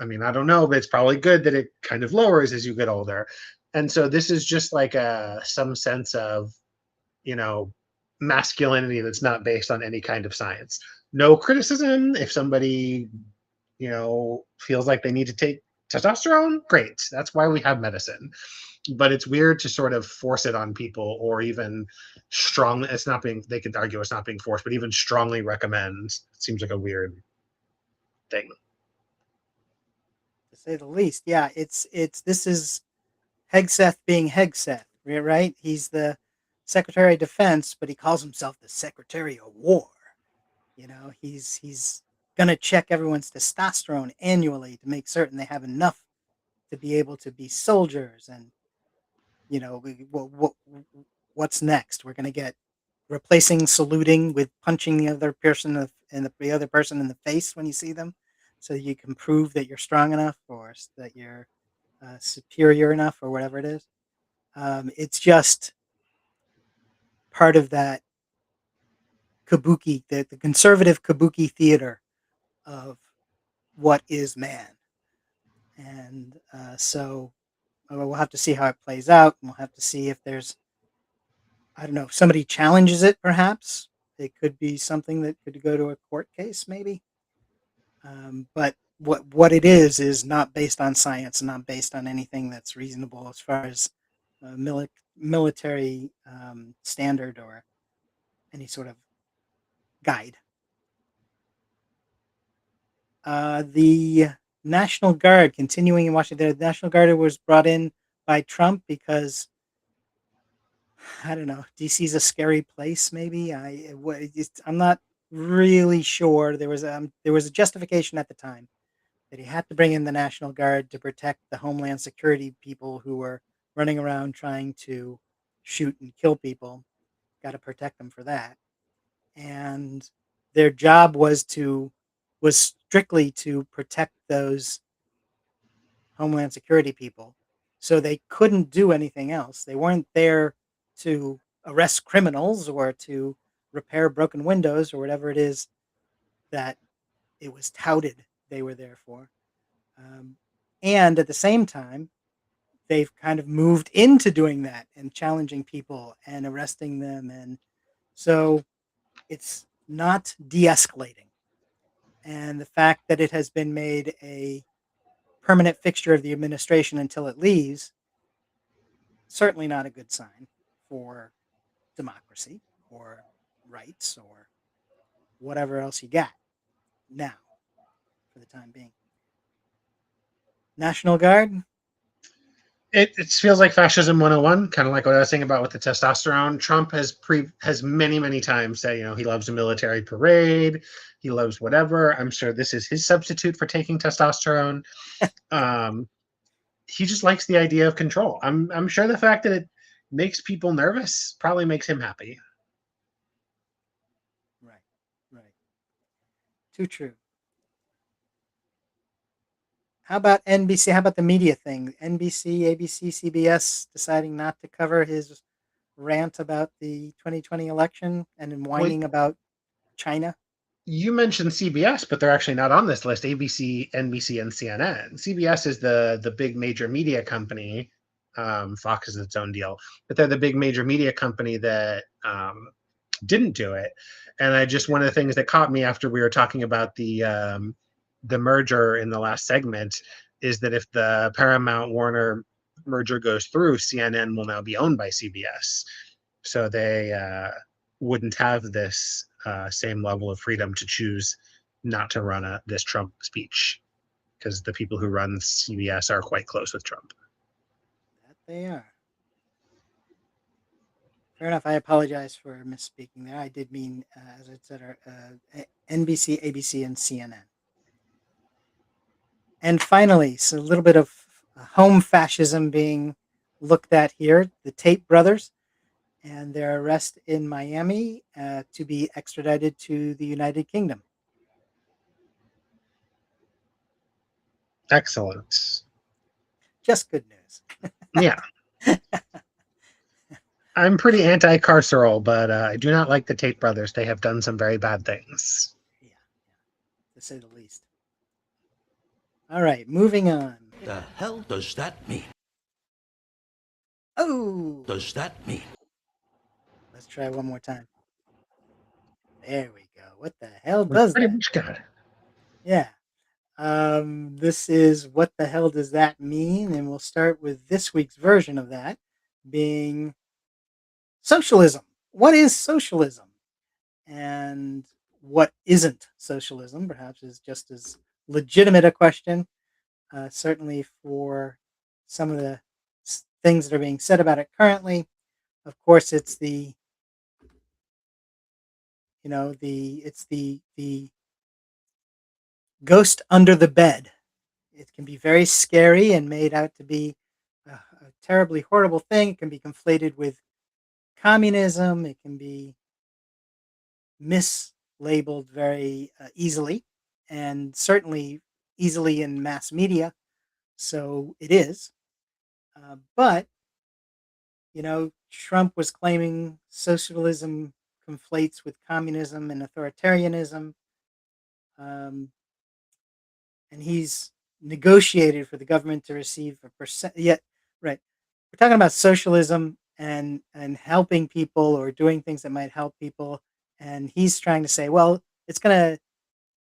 I mean, I don't know, but it's probably good that it kind of lowers as you get older. And so this is just like some sense of, you know, masculinity that's not based on any kind of science. No criticism if somebody, feels like they need to take testosterone, great. That's why we have medicine. But it's weird to sort of force it on people, or even strong, it's not being, they could argue it's not being forced, but even strongly recommend, it seems like a weird thing. To say the least. Yeah, it's this is Hegseth being Hegseth, right? He's the Secretary of Defense, but he calls himself the Secretary of War. He's gonna check everyone's testosterone annually to make certain they have enough to be able to be soldiers. And what's next? We're gonna get replacing saluting with punching the other person in the other person in the face when you see them, so you can prove that you're strong enough or that you're superior enough or whatever it is. It's just part of that kabuki, the conservative kabuki theater of what is man. And so we'll have to see how it plays out. And we'll have to see if there's, I don't know, if somebody challenges it, perhaps. It could be something that could go to a court case, maybe. But what it is not based on science, not based on anything that's reasonable as far as military standard or any sort of guide. The National Guard continuing in Washington. The National Guard was brought in by Trump because I don't know. DC's a scary place. Maybe I'm not really sure. There was a justification at the time that he had to bring in the National Guard to protect the Homeland Security people who were running around trying to shoot and kill people. Got to protect them for that. And their job was strictly to protect those Homeland Security people. So they couldn't do anything else. They weren't there to arrest criminals or to repair broken windows or whatever it is that it was touted they were there for. Um, and at the same time, they've kind of moved into doing that and challenging people and arresting them. And so it's not de escalating. And the fact that it has been made a permanent fixture of the administration until it leaves, certainly not a good sign for democracy or rights or whatever else you got now for the time being. National Guard. It feels like fascism 101, kind of like what I was saying about with the testosterone. Trump has many, many times said, he loves a military parade, he loves whatever. I'm sure this is his substitute for taking testosterone. Um, he just likes the idea of control. I'm sure the fact that it makes people nervous probably makes him happy. Right, right. Too true. How about NBC? How about the media thing? NBC, ABC, CBS deciding not to cover his rant about the 2020 election and then Well, whining about China. you mentioned CBS, but they're actually not on this list. ABC, NBC, and CNN. CBS is the big major media company. Fox is its own deal, but they're the big major media company that didn't do it. And I just, one of the things that caught me after we were talking about the merger in the last segment is that if the Paramount Warner merger goes through, CNN will now be owned by CBS, so they wouldn't have this same level of freedom to choose not to run this Trump speech, because the people who run CBS are quite close with Trump. That they are. Fair enough. I apologize for misspeaking there. I did mean, as I said, NBC, ABC, and CNN. And finally, so a little bit of home fascism being looked at here. The Tate brothers and their arrest in Miami to be extradited to the United Kingdom. Excellent. Just good news. Yeah, I'm pretty anti-carceral, but I do not like the Tate brothers. They have done some very bad things. Yeah, to say the least. All right, moving on. The hell does that mean? Oh, Does that mean? let's try one more time. There we go. What the hell We does pretty that? much got it. Yeah. This is what the hell does that mean? And we'll start with this week's version of that being socialism. What is socialism? And what isn't socialism? Perhaps is just as legitimate a question, certainly for some of the things that are being said about it currently. Of course, it's the it's the ghost under the bed. It can be very scary and made out to be a terribly horrible thing. It can be conflated with communism. It can be mislabeled very easily, and certainly easily in mass media. So it is. But, Trump was claiming socialism conflates with communism and authoritarianism. Um, and he's negotiated for the government to receive a percent. Yet, right, we're talking about socialism and helping people or doing things that might help people, and he's trying to say, well, it's going to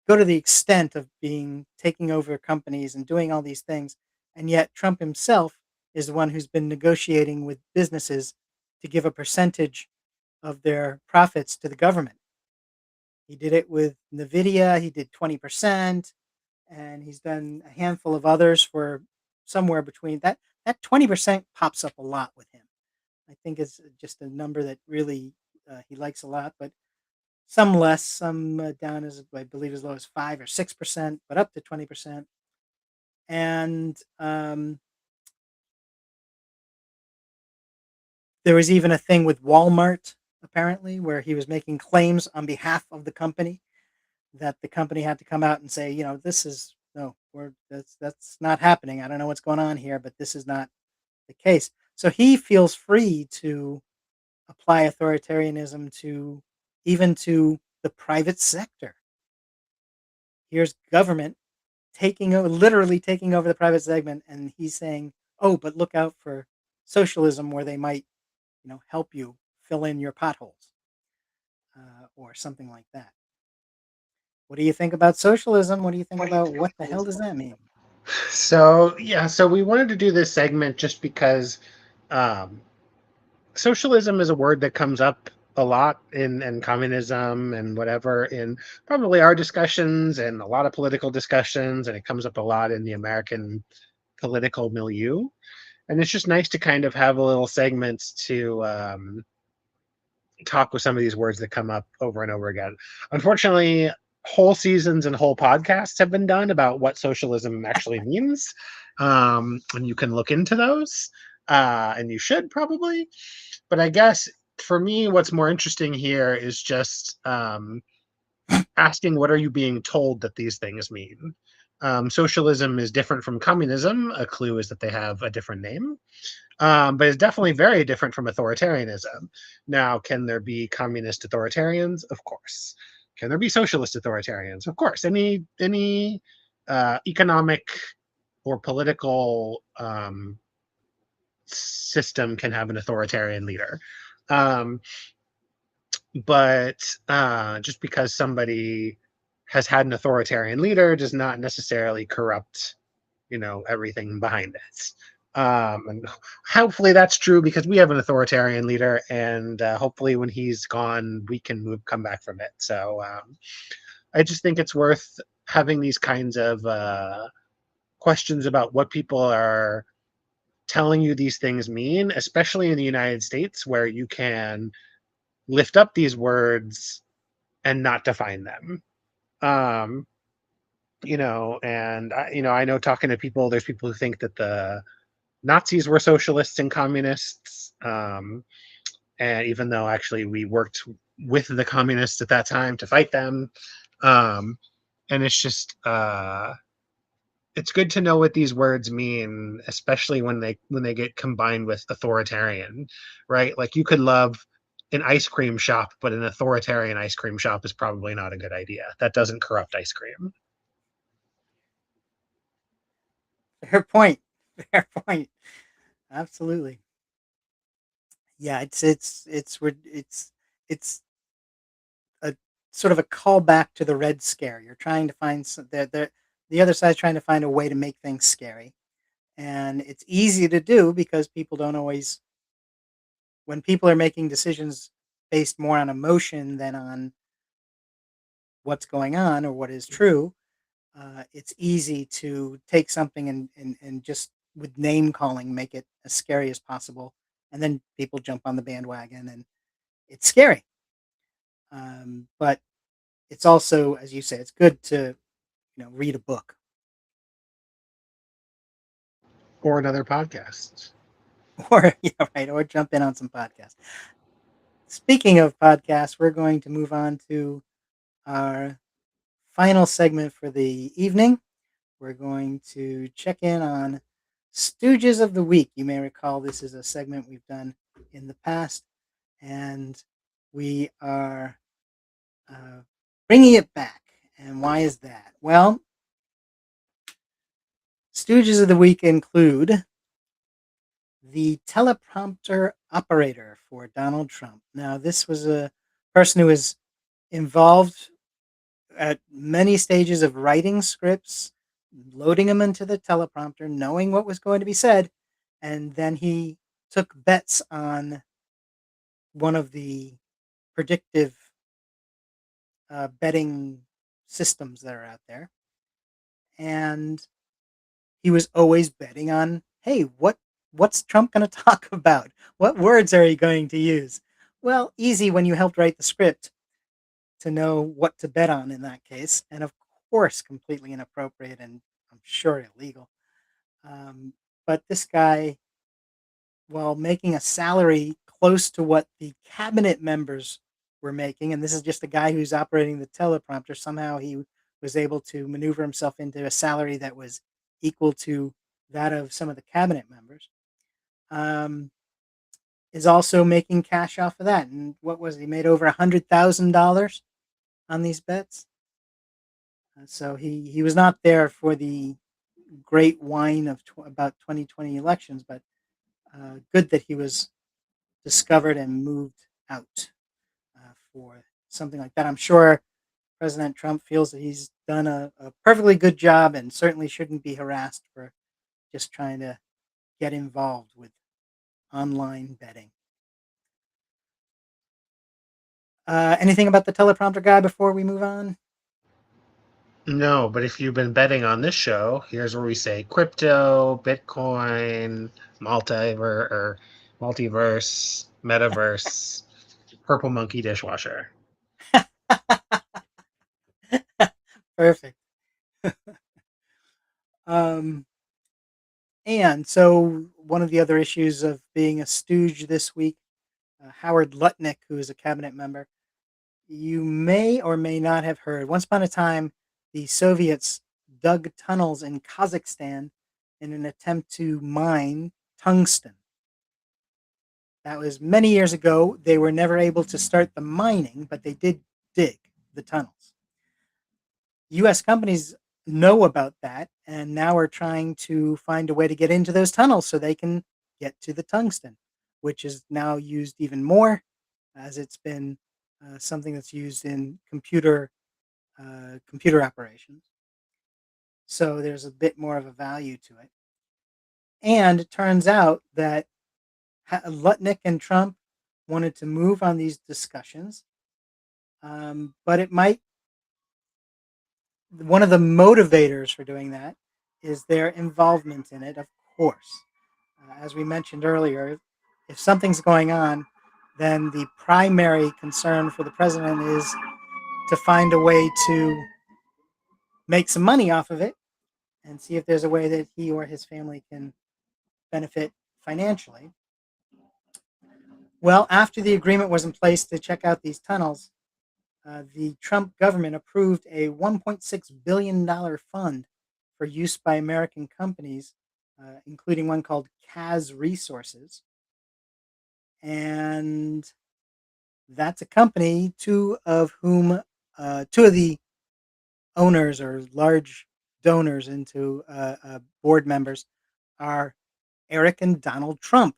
go to the extent of being taking over companies and doing all these things, and yet Trump himself is the one who's been negotiating with businesses to give a percentage of their profits to the government. He did it with Nvidia. He did 20%, and he's done a handful of others for somewhere between that. That 20% pops up a lot with him. I think it's just a number that really he likes a lot, but some less, some down as I believe as low as 5 or 6%, but up to 20%. And there was even a thing with Walmart apparently where he was making claims on behalf of the company that the company had to come out and say, this is no, that's not happening. I don't know what's going on here, but this is not the case. So he feels free to apply authoritarianism to even to the private sector. Here's government taking over, literally taking over the private segment, and he's saying, "Oh, but look out for socialism, where they might, help you fill in your potholes, or something like that." What do you think about socialism? What do you think about what the hell does that mean? So yeah, so we wanted to do this segment just because um, socialism is a word that comes up a lot in communism and whatever in probably our discussions and a lot of political discussions, and it comes up a lot in the American political milieu. And it's just nice to kind of have a little segments to talk with some of these words that come up over and over again. Unfortunately, whole seasons and whole podcasts have been done about what socialism actually means, and you can look into those, and you should probably. But I guess for me, what's more interesting here is just asking, what are you being told that these things mean? Socialism is different from communism. A clue is that they have a different name, but it's definitely very different from authoritarianism. Now, can there be communist authoritarians? Of course. Can there be socialist authoritarians? Of course. Any economic or political system can have an authoritarian leader. Um, but just because somebody has had an authoritarian leader does not necessarily corrupt, everything behind it. And hopefully that's true because we have an authoritarian leader, and hopefully when he's gone, we can come back from it. So I just think it's worth having these kinds of questions about what people are telling you these things mean, especially in the United States, where you can lift up these words and not define them. Um, And I know talking to people, there's people who think that the Nazis were socialists and communists. And even though actually we worked with the communists at that time to fight them. Um, and it's just, it's good to know what these words mean, especially when they get combined with authoritarian, right? Like you could love an ice cream shop, but an authoritarian ice cream shop is probably not a good idea. That doesn't corrupt ice cream. Fair point. Fair point. Absolutely. Yeah, it's a sort of a callback to the Red Scare. You're trying to find the other side's trying to find a way to make things scary, and it's easy to do because people don't always. When people are making decisions based more on emotion than on what's going on or what is true, it's easy to take something and just with name calling make it as scary as possible, and then people jump on the bandwagon and it's scary. But it's also, as you say, it's good to read a book. Or another podcast. Or right, or jump in on some podcasts. Speaking of podcasts, we're going to move on to our final segment for the evening. We're going to check in on Stooges of the Week. You may recall this is a segment we've done in the past, and we are uh, bringing it back. And why is that? Well, Stooges of the Week include the teleprompter operator for Donald Trump. Now, this was a person who was involved at many stages of writing scripts, loading them into the teleprompter, knowing what was going to be said, and then he took bets on one of the predictive betting systems that are out there, and he was always betting on, hey, what's Trump going to talk about? What words are he going to use? Well, easy when you helped write the script to know what to bet on in that case, and of course, completely inappropriate and I'm sure illegal. Um, but this guy, while making a salary close to what the cabinet members were making, and this is just a guy who's operating the teleprompter, somehow he was able to maneuver himself into a salary that was equal to that of some of the cabinet members. Um, is also making cash off of that. And what was it? He made over $100,000 on these bets. So he was not there for the great wine of about 2020 elections, but good that he was discovered and moved out for something like that. I'm sure President Trump feels that he's done a perfectly good job and certainly shouldn't be harassed for just trying to get involved with online betting. Anything about the teleprompter guy before we move on? No, but if you've been betting on this show, here's where we say crypto, Bitcoin, multiverse, metaverse, purple monkey dishwasher. Perfect. um, and so one of the other issues of being a stooge this week, Howard Lutnick, who is a cabinet member, you may or may not have heard. Once upon a time, the Soviets dug tunnels in Kazakhstan in an attempt to mine tungsten. That was many years ago. They were never able to start the mining, but they did dig the tunnels. U.S. companies know about that and now are trying to find a way to get into those tunnels so they can get to the tungsten, which is now used even more as it's been something that's used in computer operations. So there's a bit more of a value to it. And it turns out that Lutnick and Trump wanted to move on these discussions, but it might one of the motivators for doing that is their involvement in it, of course. As we mentioned earlier, if something's going on, then the primary concern for the president is to find a way to make some money off of it and see if there's a way that he or his family can benefit financially. Well, after the agreement was in place to check out these tunnels, the Trump government approved a $1.6 billion fund for use by American companies, including one called Kaz Resources. And that's a company, two of the owners or large donors into board members are Eric and Donald Trump.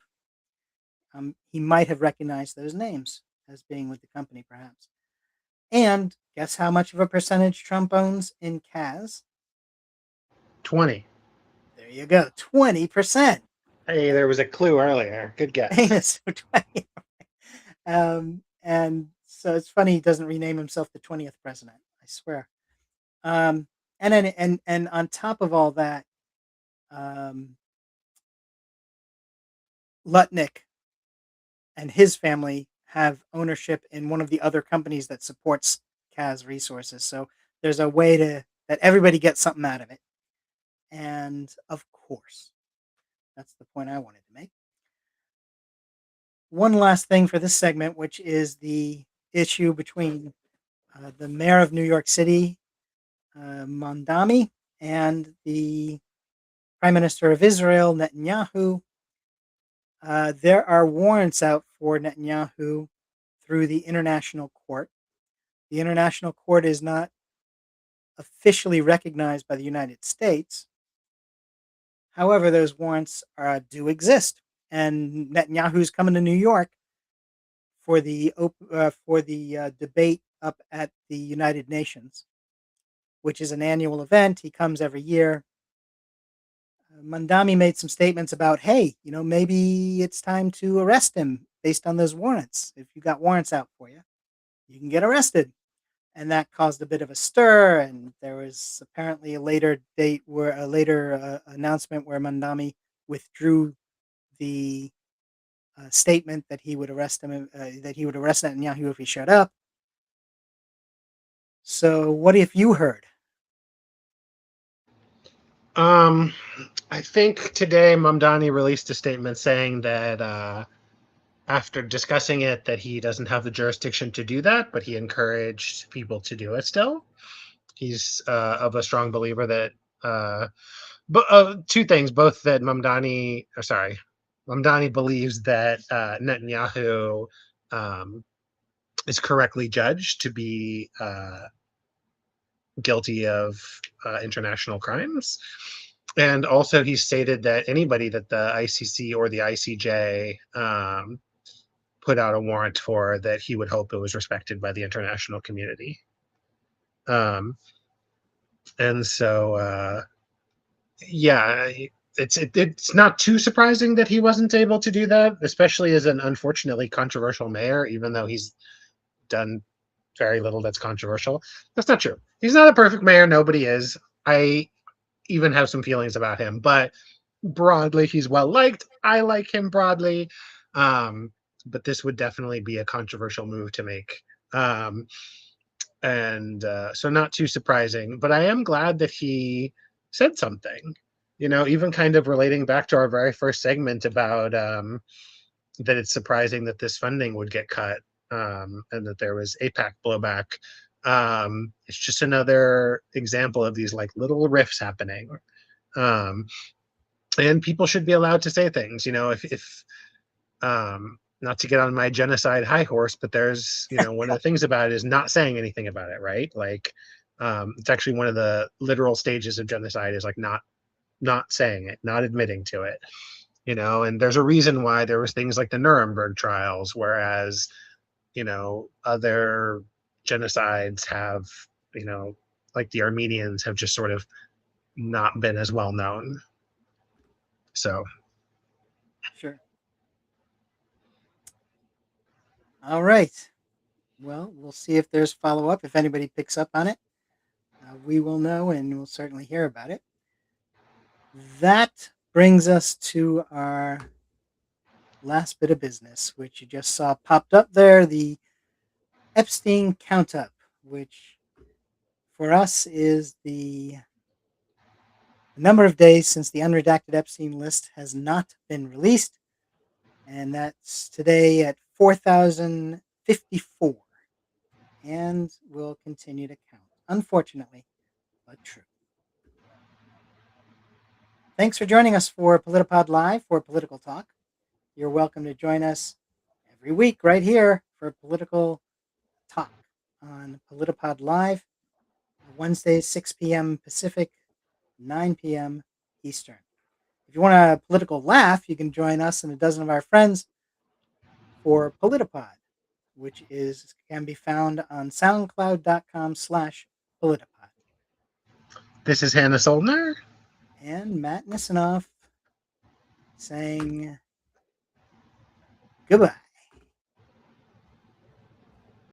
He might have recognized those names as being with the company, perhaps. And guess how much of a percentage Trump owns in Kaz? 20. There you go, 20%. Hey, there was a clue earlier. Good guess. Famous for 20. And so it's funny he doesn't rename himself the 20th president. I swear. And on top of all that, Lutnick and his family have ownership in one of the other companies that supports Kaz Resources. So there's a way that everybody gets something out of it. And of course, that's the point I wanted to make. One last thing for this segment, which is the issue between the mayor of New York City, Mondami, and the Prime Minister of Israel, Netanyahu. There are warrants out for Netanyahu through the International Court. The International Court is not officially recognized by the United States. However, those warrants do exist, and Netanyahu's coming to New York for the debate up at the United Nations, which is an annual event. He comes every year. Mandami made some statements about, hey, maybe it's time to arrest him based on those warrants. If you got warrants out for you, you can get arrested. And that caused a bit of a stir. And there was apparently a later announcement where Mandami withdrew the statement that he would arrest him, that he would arrest Netanyahu if he showed up. So, what have you heard? I think today Mamdani released a statement saying that after discussing it, that he doesn't have the jurisdiction to do that, but he encouraged people to do it still. He's of a strong believer that, two things, both that Mamdani believes that Netanyahu is correctly judged to be guilty of international crimes. And also, he stated that anybody that the ICC or the ICJ put out a warrant for, that he would hope it was respected by the international community. And so, yeah, it's not too surprising that he wasn't able to do that, especially as an unfortunately controversial mayor, even though he's done very little that's controversial. That's not true. He's not a perfect mayor. Nobody is. I even have some feelings about him, but broadly, he's well liked. I like him broadly. But this would definitely be a controversial move to make. And so not too surprising, but I am glad that he said something, even kind of relating back to our very first segment about that it's surprising that this funding would get cut, and that there was APAC blowback. It's just another example of these like little rifts happening. And people should be allowed to say things, if not to get on my genocide high horse, but there's, one of the things about it is not saying anything about it, right? Like, it's actually one of the literal stages of genocide is like not saying it, not admitting to it, and there's a reason why there was things like the Nuremberg trials, whereas, other genocides have, like the Armenians have just sort of not been as well known. So. Sure. All right. Well, we'll see if there's follow up. If anybody picks up on it, we will know and we'll certainly hear about it. That brings us to our last bit of business, which you just saw popped up there, the Epstein count up, which for us is the number of days since the unredacted Epstein list has not been released, and that's today at 4,054, and will continue to count, unfortunately, but true. Thanks for joining us for PolitiPod Live for Political Talk. You're welcome to join us every week right here for Political Talk on PolitiPod Live, Wednesdays, 6 p.m. Pacific, 9 p.m. Eastern. If you want a political laugh, you can join us and a dozen of our friends for PolitiPod, which can be found on soundcloud.com/PolitiPod. This is Hannah Soldner. And Matt Nisanoff saying goodbye.